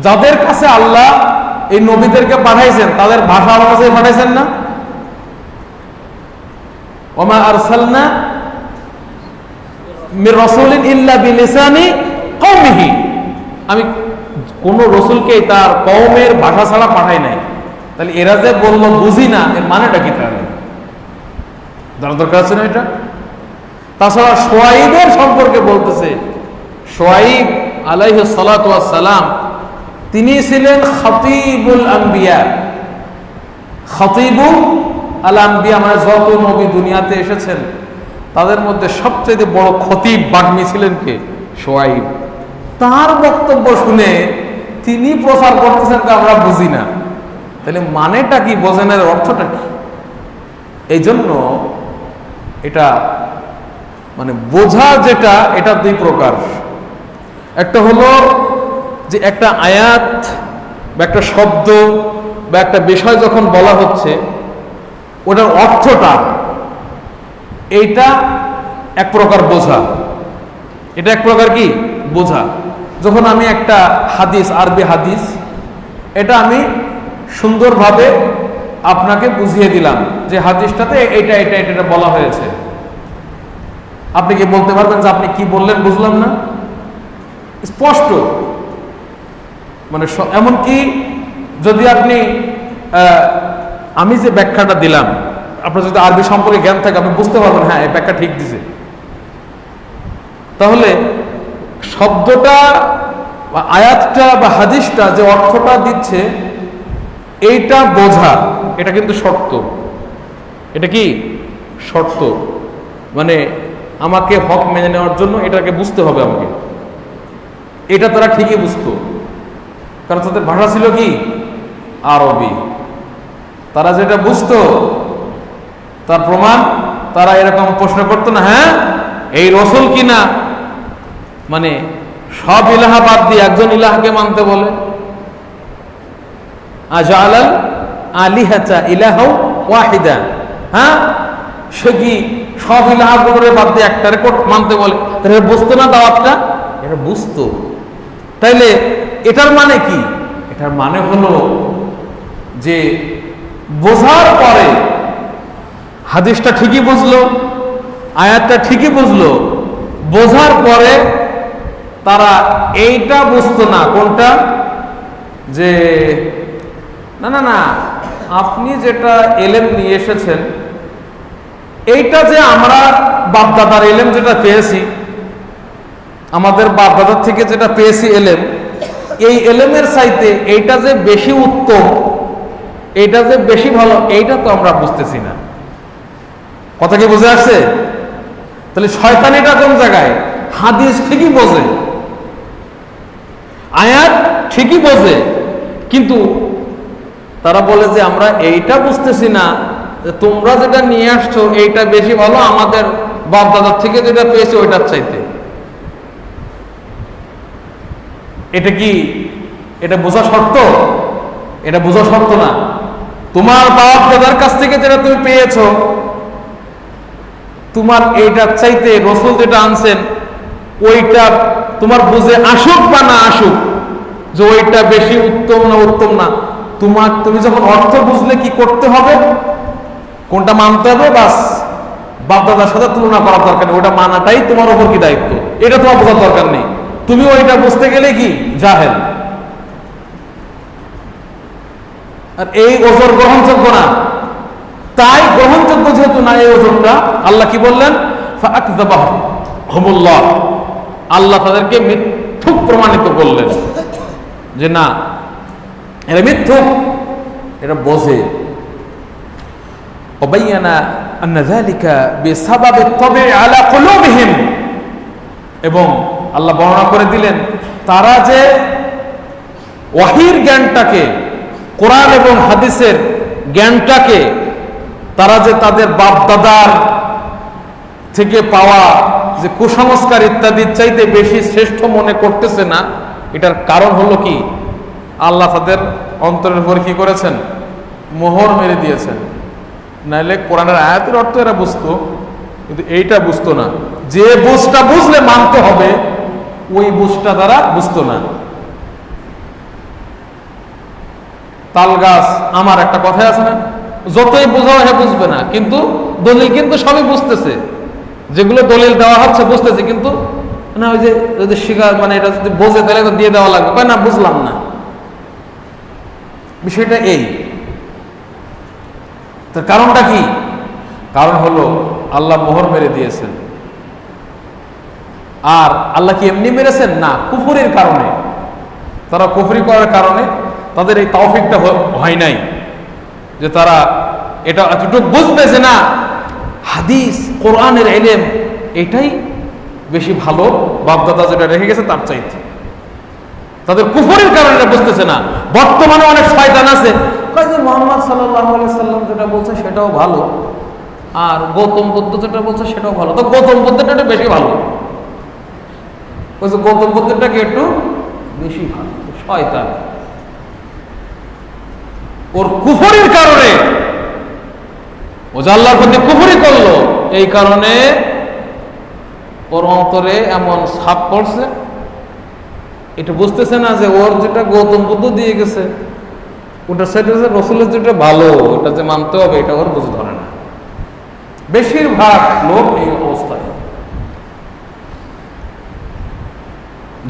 যাদের কাছে আল্লাহ এই নবীদেরকে পাঠাইছেন তাদের ভাষা ভাষায় পাঠাইছেন না। ওমা আরসালনা মির রাসূলিন ইল্লা বিলিসানি কওমিহি, আমি কোন রসুলকে তার কওমের ভাষা ছাড়া পাঠাই নাই। তাহলে এরা যে বললো বুঝি না, এর মানেটা কি? তাহলে জানা দরকার আছে না এটা। তাছাড়া শুআইবের সম্পর্কে বলতেছে, শুআইব আলাইহিস সালাতু ওয়াস সালাম তিনি ছিলেন খতীবুল আম্বিয়া। খতীবুল আল আম্বিয়া মানে যত নবী দুনিয়াতে এসেছেন তাদের মধ্যে সবচেয়ে বড় খতীব বাগ্মী ছিলেন কে? শুআইব। তার বক্তব্য শুনে তিনি প্রচার করতেছেন যে আমরা বুঝি না। তাহলে মানেটা কি? বোঝেনের অর্থটা কি? এই জন্য এটা মানে বোঝা যেটা, এটা দুই প্রকার। একটা হলো যে একটা আয়াত বা একটা শব্দ বা একটা বিষয় যখন বলা হচ্ছে ওটার অর্থটা, এইটা এক প্রকার বোঝা, এটা এক প্রকার কি বোঝা। যখন আমি একটা হাদিস, আরবি হাদিস, এটা আমি সুন্দরভাবে আপনাকে বুঝিয়ে দিলাম যে হাদিসটাতে এটা এটা এটা বলা হয়েছে, আপনি কি বলতে পারবেন যে আপনি কি বললেন বুঝলাম না? স্পষ্ট। মানে এমনকি যদি আপনি আমি যে ব্যাখ্যাটা দিলাম, আপনার যদি আরবি সম্পর্কে জ্ঞান থাকে, আপনি বুঝতে পারবেন হ্যাঁ এই ব্যাখ্যা ঠিক দিছে। তাহলে শব্দটা বা আয়াতটা বা হাদিসটা যে অর্থটা দিচ্ছে এইটা বোঝা, এটা কিন্তু শর্ত। এটা কি শর্ত? মানে আমাকে হক মেনে নেওয়ার জন্য এটাকে বুঝতে হবে আমাকে। এটা তারা ঠিকই বুঝতো, কারণ তাদের ভাষা ছিল কি আরবি। তারা যেটা বুঝতো তার প্রমাণ তারা এরকম প্রশ্ন করতো না, হ্যাঁ এই রসুল কিনা মানে সব ইলাহা বাদ দিয়ে একজন ইলাহাকে মানতে বলে, আজালাল আলিহাতা ইলাহা ওয়াহিদা, হ্যাঁ সে কি সব ইলাহাগুলোরে বাদ দিয়ে একটারে মানতে বলে? তাহলে বুঝতো না দাওয়াতটা? এটা বুঝতো। তাইলে এটার মানে কি? এটার মানে হলো যে বোঝার পরে হাদিসটা ঠিকই বুঝলো, আয়াতটা ঠিকই বুঝলো, বোঝার পরে তারা এইটা বুঝতো না, কোনটা? যে না না না, আপনি যেটা এলেম নিয়ে এসেছেন এইটা যে আমরা বাপদাদার এলেম যেটা পেয়েছি, আমাদের বাপদাদার থেকে যেটা পেয়েছি এলেম, এই এলেমের চাইতে এইটা যে বেশি উত্তম, এইটা যে বেশি ভালো, এইটা তো আমরা বুঝতেছি না। কথা কি বুঝে আসছে? তাহলে শয়তানিটা কোন জায়গায়? হাদিস ঠিকই বোঝে, আয়াত ঠিকই বোঝে, কিন্তু তারা বলে যে আমরা এইটা বুঝতেছি না, তোমরা যেটা নিয়ে আসছো এইটা বেশি ভালো, আমাদের বাপ দাদার থেকে যেটা পেয়েছে ওইটার চাইতে। এটা কি এটা বোঝা শর্ত? এটা বোঝা শর্ত না। তোমার বাপ দাদার কাছ থেকে যেটা তুমি পেয়েছো, তোমার এইটার চাইতে রসুল যেটা আনছেন ওইটা তোমার বুঝে আসুক বা না আসুক, যে ওইটা বেশি উত্তম না উত্তম না, তুমি যখন অর্থ বুঝলে কি করতে হবে, কোনটা মানতে হবে, বাস বাপদাদার সাথে তুলনা করার দরকার নেই, ওটা মানাটাই তোমার উপর কি দায়িত্ব, এটা তোমার বোঝার দরকার নেই। তুমি ওইটা বুঝতে গেলে কি জাহেল, আর এই ওজর গ্রহণযোগ্য না। তাই গ্রহণযোগ্য যেহেতু না এই ওজনটা, আল্লাহ কি বললেন? ফাআকযাবাহুমুল্লাহ, আল্লাহ তাদেরকে মিথ্যুক প্রমাণিত করলেন যে না এরা মিথ্যুক, এরা বোঝে। ওয়াবাইয়ানা আন্না যালিকা বিসাবাবি তাবঈ আলা কুলুবিহিম, এবং আল্লাহ বর্ণনা করে দিলেন তারা যে ওয়াহির জ্ঞানটাকে, কোরআন এবং হাদিসের জ্ঞানটাকে তারা যে তাদের বাপ দাদার থেকে পাওয়া যে কুসংস্কার ইত্যাদির চাইতে বেশি শ্রেষ্ঠ মনে করতেছে না, এটার কারণ হলো কি? আল্লাহ তাদের অন্তরের উপর কি করেছেন? মোহর মেরে দিয়েছেন। নাইলে কোরআনের আয়াতের অর্থ এরা বুঝতো, কিন্তু এইটা বুঝতো না। যে বুঝটা বুঝলে মানতে হবে ওই বুঝটা তারা বুঝতো না। তাল গাছ আমার একটা কথাই আছে না, যতই বোঝাও হ্যাঁ বুঝবে না, কিন্তু দলিল কিন্তু সবই বুঝতেছে, যেগুলো দলিল দেওয়া হচ্ছে বুঝতেছে, কিন্তু না ওই যে যদি শিকার মানে এটা যদি বোঝে তাহলে তো দিয়ে দেওয়া লাগবে, না বুঝলাম না। বিষয়টা এই। তার কারণটা কি? কারণ হলো আল্লাহ মোহর মেরে দিয়েছেন। আর আল্লাহ কি এমনি মেরেছেন? না, কুফরির কারণে। তারা কুফরি করার কারণে তাদের এই তৌফিকটা হয় নাই যে তারা এটা এতটুকু বুঝবে যে না হাদিস কোরআনের ইলম এটাই বেশি ভালো, বাপদাদা যেটা রেখে গেছে তার চাইতে। তাদের কুফরির কারণে এটা বুঝতেছে না। বর্তমানে অনেক শয়তান আছে, মুহাম্মদ সাল্লাল্লাহু আলাইহি সাল্লাম যেটা বলছে সেটাও ভালো, আর গৌতম বুদ্ধ যেটা বলছে সেটাও ভালো, তো গৌতম বুদ্ধটা একটু বেশি ভালো। বলছে গৌতম বুদ্ধটাকে একটু বেশি ভালো। শয়তান। ওর কুফরির কারণে, ও যে আল্লাহর প্রতি কুফরি করলো, এই কারণে ওর অন্তরে এমন ছাপ পড়ছে, এটা বুঝতেছে না যে ওর যেটা গৌতম বুদ্ধ দিয়ে গেছে ওটা, সেটা যে রসুলের যেটা ভালো ওটা যে মানতে হবে, এটা ওর বুঝে ধরে না। বেশিরভাগ লোক এই অবস্থায়।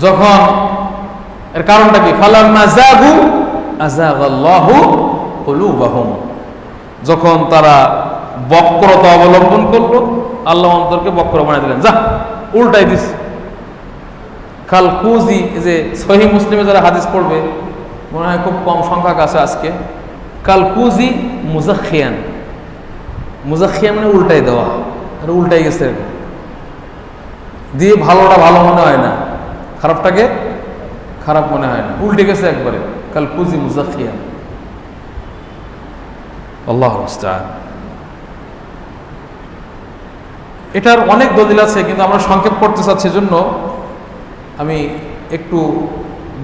যখন এর কারণটা কি? ফালাম্মা যাগু আযাগাল্লাহু কুলুবাহুম, যখন তারা বক্রতা অবলম্বন করলো, আল্লাহ অন্তরকে বক্র বানিয়ে দিলেন, যা উল্টাই দিস। কাল কুজি, যে সহিহ মুসলিমে যারা হাদিস পড়বে, মনে হয় খুব কম সংখ্যক আছে আজকে, কাল কুজি মুজাখিয়ান, মুজাখিয়া মানে উল্টাই দেওয়া, আর উল্টাই গেছে দিয়ে ভালোটা ভালো মনে হয় না, খারাপটাকে খারাপ মনে হয় না, উল্টে গেছে একবারে। কাল কুজি মুজাখিয়ান, আল্লাহু মুস্তাআন। এটার অনেক দলিল আছে, কিন্তু আমরা সংক্ষেপ করতে চাচ্ছি জন্য আমি একটু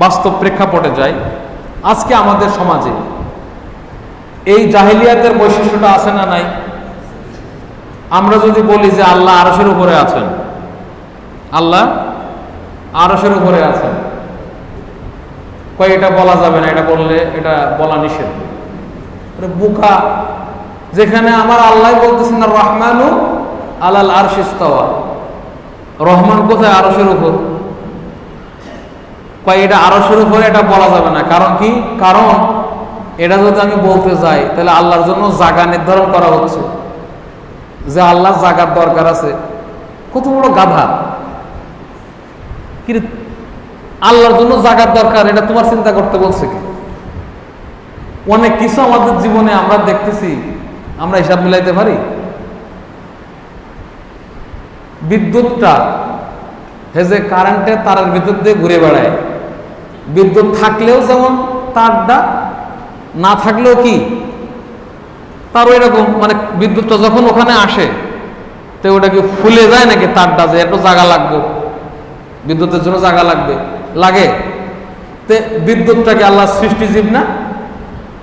বাস্তব প্রেক্ষাপটে যাই। আজকে আমাদের সমাজে এই জাহিলিয়াতের বৈশিষ্ট্যটা আছে না নাই? আমরা যদি বলি যে আল্লাহ আরশের উপরে আছেন, আল্লাহ আরশের উপরে আছেন, কয় এটা বলা যাবে না, এটা বললে এটা বলা নিষেধ। বোকা, যেখানে আমার আল্লাহ বলতেছেন না রহমানু আলাল আরশি ইস্তাওয়া, রহমান কোথায়? আরশের উপর। কয় এটা আরশের উপরে, এটা বলা যাবে না। কারণ কি? কারণ এটা যদি আমি বলতে যাই তাহলে আল্লাহর জন্য জায়গা নির্ধারণ করা হচ্ছে, যে আল্লাহর জায়গার দরকার আছে। কত বড় গাধা! কি আল্লাহর জন্য জায়গার দরকার, এটা তোমার চিন্তা করতে বলছে কি? অনেক কিছু আমাদের জীবনে আমরা দেখতেছি, আমরা হিসাব মিলাইতে পারি। বিদ্যুৎটা, হে যে কারেন্টের তারের ভিতর দিয়ে ঘুরে বেড়ায়, বিদ্যুৎ থাকলেও যেমন তারটা, না থাকলেও কি তারও এরকম। মানে বিদ্যুৎটা যখন ওখানে আসে তো ওটা কি ফুলে যায় নাকি? তারটা যে একটু জায়গা লাগবে, বিদ্যুতের জন্য জায়গা লাগবে, লাগে। তে বিদ্যুৎটাকে আল্লাহর সৃষ্টিজীব না?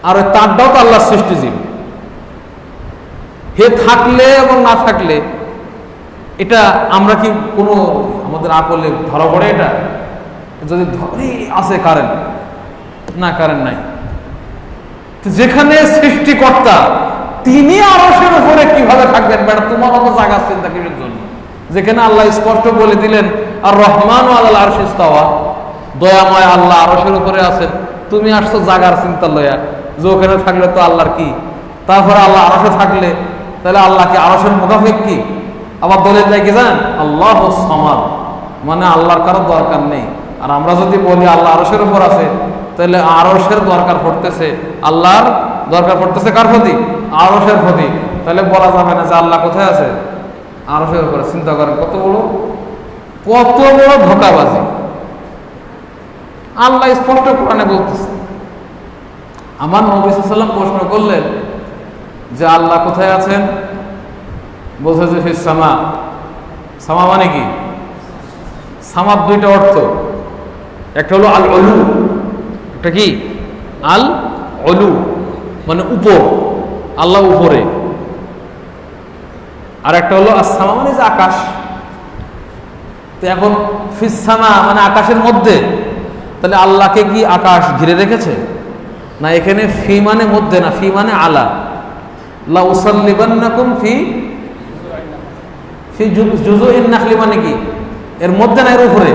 আর ওই তারটাও তো আল্লাহর সৃষ্টিজীব। হে থাকলে এবং না থাকলে, এটা আমরা কি কোনো আমাদের আকলে ধরা পড়ে? এটা যদি ধরে আছে কারেন্ট, না কারেন্ট নাই, যেখানে সৃষ্টিকর্তা তিনি আরশের উপরে কিভাবে থাকবেন? বেটা তোমার মতো জায়গা চিন্তা কিসের জন্য? যেখানে আল্লাহ স্পষ্ট বলে দিলেন আর রহমান আলাল আরশি ইস্তাওয়া, দয়াময় আল্লাহ আরশের উপরে আছেন, তুমি আসছো জাগার চিন্তা লয়া যে ওখানে থাকলে তো আল্লাহর কি। তারপরে আল্লাহ আরশে থাকলে তাহলে আল্লাহ কি আরশের মুখাফেক কি? আবার দলে যায় কি জান? আল্লাহ সামাদ, মানে আল্লাহর কারো দরকার নেই। আর আমরা যদি বলি আল্লাহ আরশের উপর আছে, তাহলে আরশের দরকার পড়তেছে, আল্লাহর দরকার পড়তেছে কার প্রতি? আরশের প্রতি। তাহলে বলা যাবে না যে আল্লাহ কোথায় আছে? আরশের উপরে। চিন্তা করেন কত বড় ধোঁকাবাজি! আল্লাহ স্পষ্ট কোরআনে বলতেছে। আমার নবী সাল্লাল্লাহু আলাইহি ওয়াসাল্লাম প্রশ্ন করলেন যে আল্লাহ কোথায় আছেন? বলছে যে ফিস সামা। সামা মানে কি? সামার দুইটা অর্থ, একটা হলো আল অলু, একটা কি আল অলু মানে উপর, আল্লাহ উপরে। আর একটা হলো আসসামা মানে যে আকাশ। তো এখন ফিস সামা মানে আকাশের মধ্যে, তাহলে আল্লাহকে কি আকাশ ঘিরে রেখেছে? না, এখানে ফি মানে মধ্যে না, ফি মানে আলা। লা উসাল্লিবান্নাকুম ফি ফি জুজুইন নাখলি মানে কি? এর মধ্যে না, এর উপরে।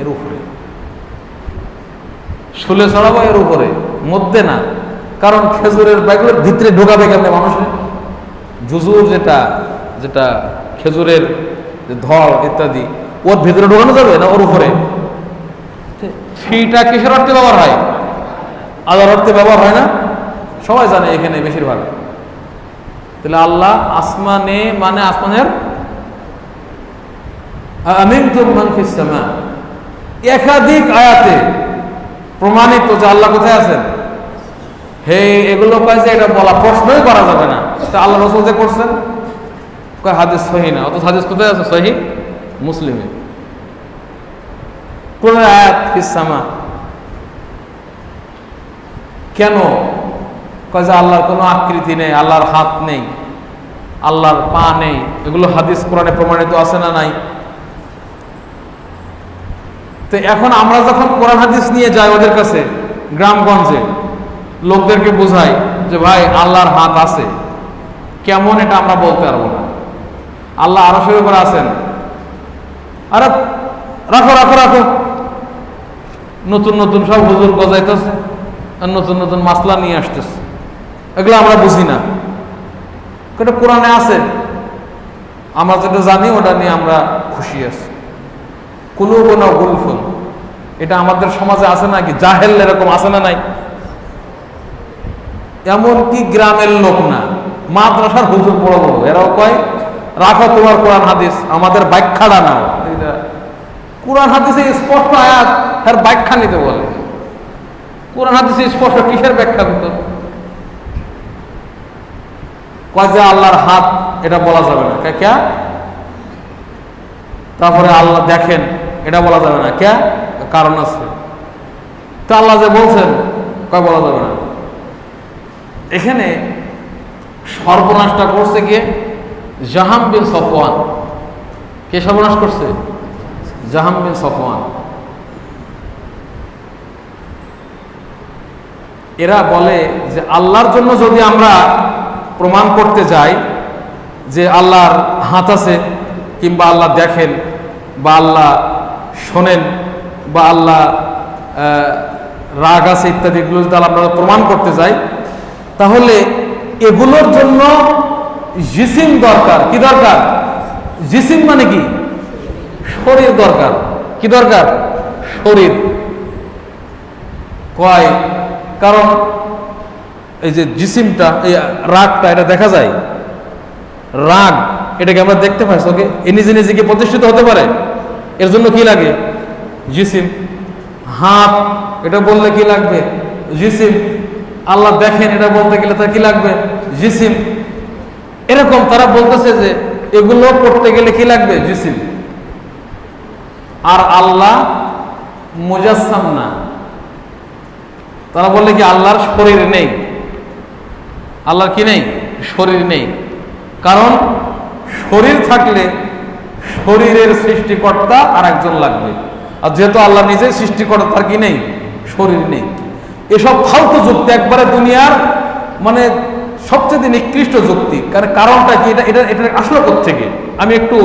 এর উপরে শুলে ছড়াবো, এর উপরে, মধ্যে না। কারণ খেজুরের বাইগুলোর ভিতরে ঢোকাবে কেমনে মানুষের? জুজুর যেটা যেটা খেজুরের ধর ইত্যাদি, ওর ভিতরে ঢোকানো যাবে না, ওর উপরে। ফিটা কিসের অর্থে ব্যবহার হয়? আল্লাহর অর্থে ব্যবহার হয় না? সবাই জানে এখানে বেশিরভাগ। তাহলে আল্লাহ আসমানে মানে আসমানের, আমিনতুম মান ফিস সামা, একাধিক আয়াতে প্রমাণিত যে আল্লাহ কোথায় আছেন। হে এগুলো কয় যে এটা বলা প্রশ্নই করা যাবে না। তা আল্লাহ রাসূল যে করছেন, কয় হাদিস সহিহ না। অত হাদিস কোথায় আছে? সহিহ মুসলিমে। কোন আয়াত ফিস সামা? কেন কয় যে আল্লাহর কোনো আকৃতি নেই, আল্লাহর হাত নেই, আল্লাহর পা নেই। এগুলো হাদিস কোরআনে প্রমাণিত আছে না নাই? তো এখন আমরা যখন কোরআন হাদিস নিয়ে যাই ওদের কাছে, গ্রামগঞ্জে লোকদেরকে বোঝাই যে ভাই আল্লাহর হাত আছে, কেমন এটা আমরা বলতে পারবো না। আল্লাহ আরশের উপরে আছেন, আরে রাখো রাখো রাখো, নতুন নতুন সব হুজুর গজাইতেছে আর নতুন নতুন মাসলা নিয়ে আসতেছে, এগুলো আমরা বুঝি না। এটা কোরআনে আছে, আমরা যেটা জানি ওটা নিয়ে আমরা খুশি আছি। কুলুবুনা গুলফুন, এটা আমাদের সমাজে আছে নাকি? জাহেল এরকম আছে না নাই? এমনকি গ্রামের লোক না, মাদ্রাসার হুজুর বড় বড়, এরাও কয় রাখো তোমার কোরআন হাদিস, আমাদের ব্যাখ্যাটা নাও। কোরআন হাদিসে স্পষ্ট আয়াত, তার ব্যাখ্যা নিতে বলে। কোরআন হাদিসে স্পষ্ট, কিসের ব্যাখ্যা দিত? কয় যে আল্লাহর হাত, এটা বলা যাবে না। কে? তারপরে আল্লাহ দেখেন, এটা বলা যাবে না। কে? কারণ আছে। তো আল্লাহ যে বলছেন, কয় বলা যাবে না। এখানে সর্বনাশটা করছে গিয়ে জাহাম বিন সফওয়ান। কে সর্বনাশ করছে? জাহাম বিন সফওয়ান। এরা বলে যে আল্লাহর জন্য যদি আমরা প্রমাণ করতে যাই যে আল্লাহর হাত আছে, কিংবা আল্লাহ দেখেন, বা আল্লাহ শোনেন, বা আল্লাহ রাগ আছে ইত্যাদি, এগুলো যদি আমরা প্রমাণ করতে যাই, তাহলে এগুলোর জন্য জিসিম দরকার। কি দরকার? জিসিম মানে কি? শরীর দরকার। কি দরকার? শরীর। কয় কারণ এই যে জিসিমটা, এই রাগটা, এটা দেখা যায়। রাগ এটাকে আমরা দেখতে পাই চোখে, এ নিজে নিজে কি প্রতিষ্ঠিত হতে পারে? এর জন্য কি লাগে? জিসিম। হাত, এটা বললে কি লাগবে? জিসিম। আল্লাহ দেখেন, এটা বলতে গেলে তার কি লাগবে? জিসিম। এরকম তারা বলতেছে যে এগুলো করতে গেলে কি লাগবে? জিসিম। আর আল্লাহ মুজাসসাম না, তারা বললে কি আল্লাহর শরীর নেই। আল্লাহর কি নেই? শরীর নেই। কারণ শরীর থাকলে শরীরের সৃষ্টিকর্তা আর একজন লাগবে, আর যেহেতু আল্লাহ নিজেই সৃষ্টিকর্তা, তার কি নেই? শরীর নেই। এসব ফালতু যুক্তি, একবারে দুনিয়ার মানে সবচেয়ে নিকৃষ্ট যুক্তি। কারণটা কি? এটা আসলে কোত্থেকে? আমি একটু,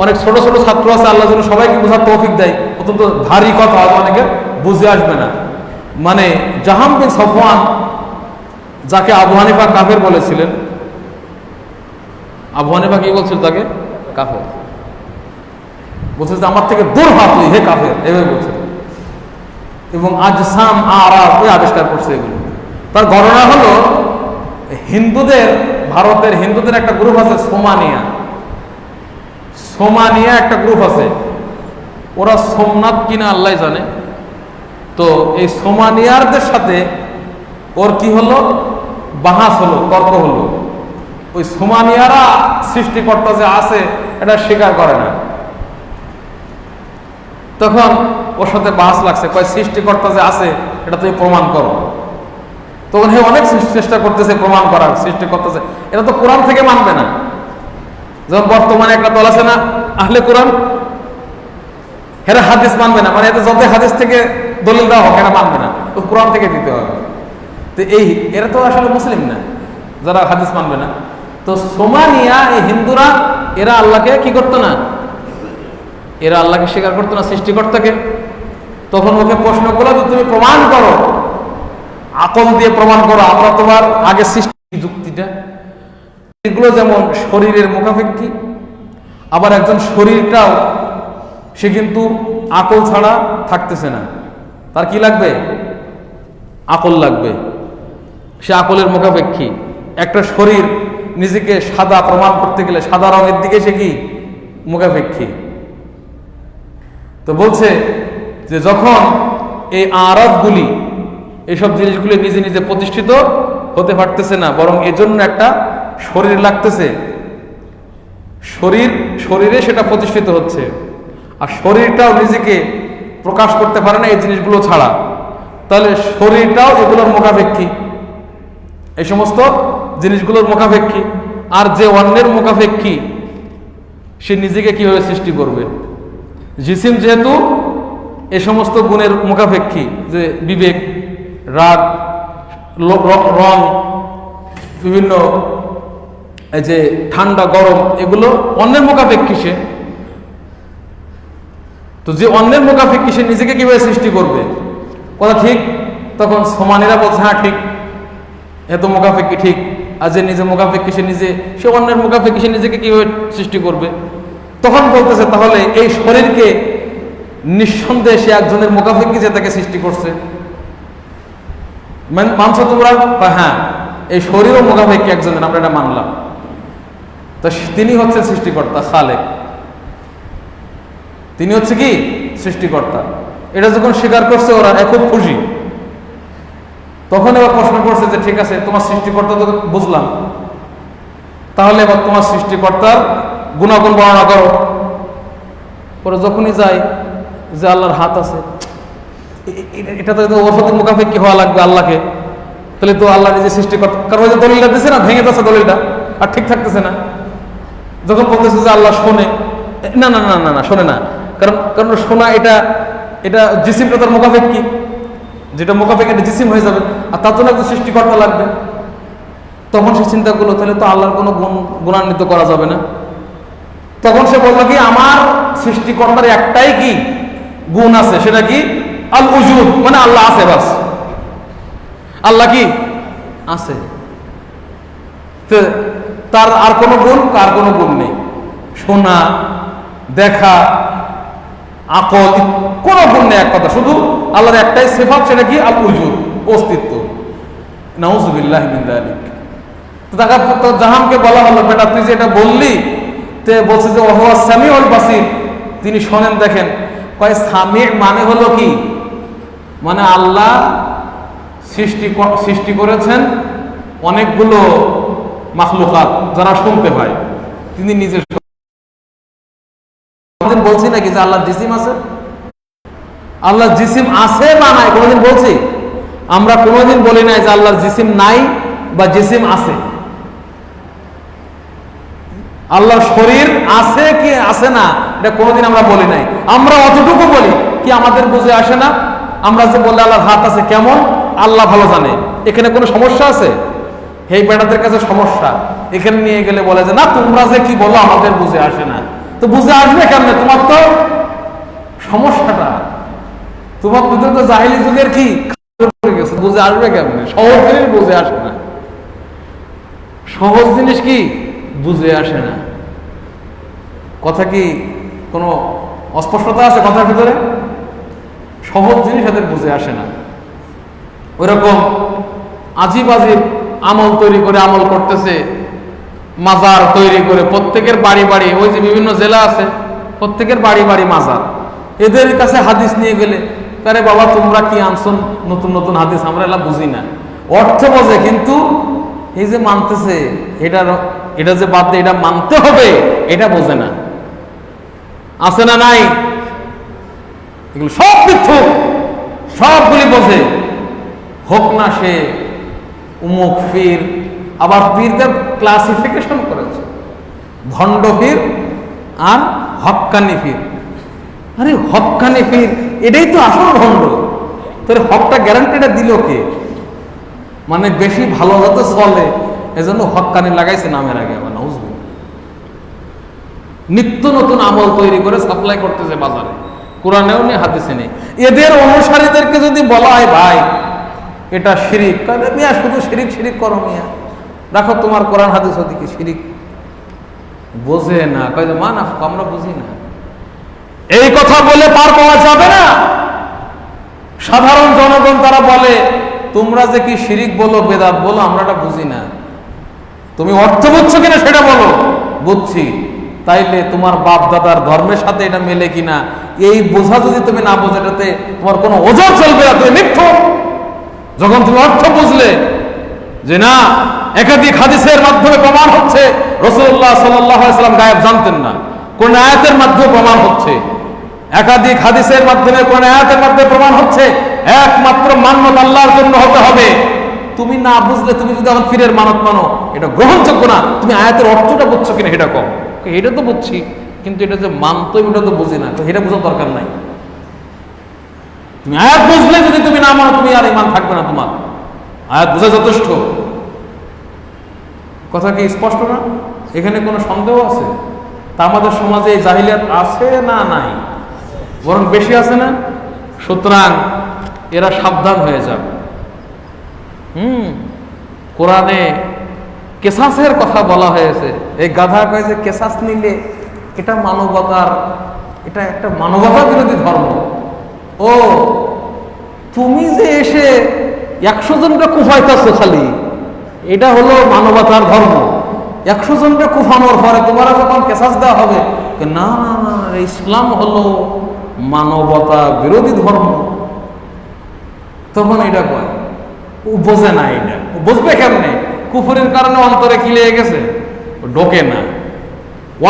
অনেক ছোট ছোট ছাত্র আছে, আল্লাহ যেন সবাইকে বোঝার তৌফিক দেয়, অত্যন্ত ভারী কথা, অনেকে বুঝে আসবে না। মানে জাহাম বিন সফওয়ান, যাকে আবু হানিফা কাফের বলেছিলেন, আবু হানিফা কি বলছিল তাকে? কাফের বলছে যে আমার থেকে দূর হ তুই, হে কাফের, এভাবে বলছে। এবং আজসাম আরাব আবিষ্কার করছে এগুলো। তার ঘটনা হলো, হিন্দুদের, ভারতের হিন্দুদের একটা গ্রুপ আছে সোমানিয়া। সোমানিয়া একটা গ্রুপ আছে, ওরা সোমনাথ কিনা আল্লাহ জানে। তো এই সোমানিয়ারদের সাথে ওর কি হলো? বাহাস হলো, তর্ক হলো। ওই সোমানিয়ারা সৃষ্টিকর্তা যে আছে এটা স্বীকার করে না। তখন ওর সাথে বাহাস লাগছে, কয় সৃষ্টিকর্তা যে আছে এটা তুমি প্রমাণ করো। তখন হে অনেক চেষ্টা করতেছে প্রমাণ করার সৃষ্টিকর্তা যে, এটা তো কোরআন থেকে মানবে না। যেমন বর্তমানে একটা দল আছে না, আহলে কোরআন, এরা হাদিস মানবে না, মানে এতে যত হাদিস থেকে দলিল দেওয়া হোক এরা মানবে না, ও কোরআন থেকে দিতে হবে। তো এরা তো আসলে মুসলিম না, যারা হাদিস মানবে না। তো সোমানিয়া, এই হিন্দুরা, এরা আল্লাহকে কি করতো না? এরা আল্লাহকে স্বীকার করতো না, সৃষ্টিকর্তাকে। তখন ওকে প্রশ্ন করলো যে তুমি প্রমাণ করো, আকল দিয়ে প্রমাণ করো, আমরা তোমার আগে সৃষ্টি। যুক্তিটা এগুলো যেমন শরীরের মুখাপেক্ষী, আবার একজন শরীরটাও সে কিন্তু আকল ছাড়া থাকতেছে না, তার কি লাগবে? আকল লাগবে। সে আকলের মুখাপেক্ষী। একটা শরীর নিজেকে সাদা প্রমাণ করতে গেলে সাদা রঙের দিকে সে কি? মুখাপেক্ষী। তো বলছে যে যখন এই আরাবগুলি, এইসব জিনিসগুলি নিজে নিজে প্রতিষ্ঠিত হতে পারতেছে না, বরং এজন্য একটা শরীর লাগতেছে, শরীরে সেটা প্রতিষ্ঠিত হচ্ছে, আর শরীরটাও নিজেকে প্রকাশ করতে পারে না এই জিনিসগুলো ছাড়া, তাহলে শরীরটাও এগুলোর মুখাপেক্ষী। এই সমস্ত জিনিসগুলোর মুখাপেক্ষী। আর যে অন্যের মুখাপেক্ষী সে নিজেকে কিভাবে সৃষ্টি করবে? জিসিম যেহেতু এ সমস্ত গুণের মুখাপেক্ষী, যে বিবেক, রাগ, রং, বিভিন্ন এই যে ঠান্ডা গরম, এগুলো অন্যের মুখাপেক্ষী সে। তো যে অন্যের মুখাপেক্ষী সে নিজেকে কিভাবে সৃষ্টি করবে? কথা ঠিক? তখন সমানেরা বলছে হ্যাঁ ঠিক, এত মুখাপেক্ষী ঠিক। আর যে নিজে মুখাপেক্ষী সে অন্যের মুখাপেক্ষী সে নিজেকে কিভাবে সৃষ্টি করবে? তখন বলতেছে তাহলে এই শরীরকে নিঃসন্দেহে সে একজনের মুখাপেক্ষী যে তাকে সৃষ্টি করছে। মানছো তোমরা? হ্যাঁ, এই শরীরও মুখাপেক্ষী একজনের, আমরা এটা মানলাম। তো তিনি হচ্ছে সৃষ্টিকর্তা, খালেক। তিনি হচ্ছে কি সৃষ্টিকর্তা। এটা যখন স্বীকার করছে ওরা খুব খুশি। তখন এবার প্রশ্ন করছে যে ঠিক আছে, তোমার সৃষ্টিকর্তা তো বুঝলাম, তাহলে এবার তোমার সৃষ্টিকর্তার গুণাগুণ বর্ণনা করো। পরে যখনই যায় যে আল্লাহর হাত আছে, এটা তো ওর সাথে মুখাপেক্ষী হওয়া লাগবে আল্লাহকে, তাহলে তো আল্লাহ নিজে সৃষ্টিকর্তা। কারণ ওই যে দলিলটা দিছে না, ভেঙে যাচ্ছে দলিলটা, আর ঠিক থাকতেছে না। যখন বলতেছে যে আল্লাহ শোনে, না না না না না শোনে না, কারণ কারণ শোনা এটা জিসিমটা তার মুখাপেক্ষী, যেটা মুখাপেক্ষী এটা জিসিম হয়ে যাবে, আর তার জন্য একটা সৃষ্টিকর্তা লাগবে। তখন সে চিন্তা করলো তাহলে তো আল্লাহর কোনো গুণান্বিত করা যাবে না। তখন সে বললো কি আমার সৃষ্টিকর্তার একটাই কি গুণ আছে, সেটা কি আল উজুদ, মানে আল্লাহ আছে, বাস। আল্লাহ কি আছে, তার আর কোনো গুণ, কার কোনো গুণ নেই। শোনা, দেখা, আকল, কোনো গুণ নেই। এক কথা, শুধু আল্লাহর একটাই সিফাত, সেটা কি আল উজুদ, অস্তিত্ব। নাউযুবিল্লাহ মিন যালিক। তো জাহানকে বলা হলো বেটা তুই যে এটা বললি, তে বলছে যে ওয়া সামিউল বাসীর, তিনি শোনেন দেখেন। কয় সামি মানে হলো কি, মানে আল্লাহ সৃষ্টি করেছেন অনেকগুলো মাখলুকাত যারা শুনতে পায়, তিনি নিজে বলছি নাকি যে আল্লাহ জিসিম আছে? আল্লাহ জিসিম আছে বা নাই কোনোদিন বলছি? আমরা কোনোদিন বলি নাই যে আল্লাহর জিসিম নাই বা জিসিম আছে। আল্লাহর শরীর আছে কি আছে না এটা কোনোদিন আমরা বলি নাই। আমরা অতটুকু বলি কি আমাদের বুঝে আসে না। আমরা যে বললে আল্লাহর হাত আছে, কেমন আল্লাহ ভালো জানে, এখানে কোনো সমস্যা আছে? এই বেটাদের কাছে সমস্যা। এখানে নিয়ে গেলে বলে যে না তোমরা যে কি বলো আমাদের বুঝে আসে না। তো বুঝে আসবে কেমনে? তোমার তো সমস্যাটা, তোমার ভিতরে তো জাহিলি যুগের কি বুঝে আসবে কেমনে? সহজ জিনিস বুঝে আসে না, সহজ জিনিস কি বুঝে আসে না। কথা কি কোনো অস্পষ্টতা আছে কথার ভিতরে? সহজ জিনিস এদের বুঝে আসে না। ওইরকম আজিব আজিব আমল তৈরি করে আমল করতেছে, মাজার তৈরি করে প্রত্যেকের বাড়ি বাড়ি, ওই যে বিভিন্ন জেলা আছে প্রত্যেকের বাড়ি বাড়ি মাজার। এদের কাছে হাদিস নিয়ে গেলে আরে বাবা তোমরা কি আনছো নতুন নতুন হাদিস, আমরা এলা বুঝি না। অর্থ বোঝে কিন্তু এই যে মানতেছে এটা যে বাদ দিয়ে এটা মানতে হবে এটা বোঝে না। আছে না নাই? এগুলো সব মিথ্যুক, সবগুলি বোঝে। হোক না সে উমুক পীর, আবার পীরদের ক্লাসিফিকেশন করেছে ভণ্ড পীর আর হক্কানি পীর। আরে হক্কানি পীর এটাই তো আসল ভণ্ড, তোর হকটা গ্যারান্টিটা দিল কে? মানে বেশি ভালো যাতে চলে এজন্য হক্কানি লাগাইছে নামের আগে। আবার নাউজুবিল্লাহ, নিত্য নতুন আমল তৈরি করে সাপ্লাই করতেছে বাজারে, কোরআনেও নেই হাদিসে নেই। এদের অনুসারীদেরকে যদি বলা হয় ভাই এটা শিরিক, তাহলে মিয়া শুধু শিরিক শিরিক করো মিয়া, রাখো তোমার কোরআন হাদিস ওদিকে, শিরিক বোঝে না। কয় যে মানাফ আমরা বুঝি না, এই কথা বলে পার পাওয়া যাবে না। সাধারণ জনগণ তারা বলে তোমরা যে কি শিরিক বলো বেদাত বলো আমরা এটা বুঝি না, তুমি অর্থ বুঝছো কিনা সেটা বলো। বুঝছি, তাইলে তোমার বাপ দাদার ধর্মের সাথে এটা মেলে কিনা এই বোঝা যদি তুমি না বোঝো, এটাতে তোমার কোনো ওজন চলবে না, তুমি মিথ্যুক। যখন তুমি অর্থ বুঝলে যে না একাধিক হাদিসের মাধ্যমে প্রমাণ হচ্ছে রাসূলুল্লাহ সাল্লাল্লাহু আলাইহি ওয়াসাল্লাম গায়েব জানতেন না, কোন আয়াতের মাধ্যমে প্রমাণ হচ্ছে, একাধিক হাদিসের মাধ্যমে কোন আয়াতের মাধ্যমে প্রমাণ হচ্ছে একমাত্র মান্যত আল্লাহর জন্য হতে হবে, তুমি না বুঝলে তুমি যদি আমার পীরের মানত মানো এটা গ্রহণযোগ্য না। তুমি আয়াতের অর্থটা বুঝছো কিনা এটা কম। এটা তো বুঝছি, কিন্তু এটা যে মানতো এটা তো বুঝি না, তো এটা বোঝার দরকার নাই। তুমি আয়াত বুঝলে যদি তুমি না মানো, তুমি আর ইমান থাকবে না তোমার। আয়াত বোঝা যথেষ্ট। কথা কি স্পষ্ট না? এখানে কোনো সন্দেহ আছে? তা আমাদের সমাজে এই জাহিলিয়াত আছে না নাই? বরং বেশি আছে না? সুতরাং এরা সাবধান হয়ে যাবে। কোরআনে কেসাসের কথা বলা হয়েছে। এই গাধা কয়েছে কেসাস নিলে এটা মানবতার, এটা একটা মানবতা বিরোধী ধর্ম। ও তুমি যে এসে 100 জনকে কুফাইতেছো খালি, এটা হলো মানবতার ধর্ম। 100 জনকে কুফানোর পরে তোমার যখন কেসাস দেওয়া হবে, না না না, ইসলাম হলো মানবতা বিরোধী ধর্ম, তখন এটা কয় ও বোঝে না। এটা বুঝবে কেমনে? কুফরের কারণে অন্তরে কি লেগে গেছে, ঢোকে না।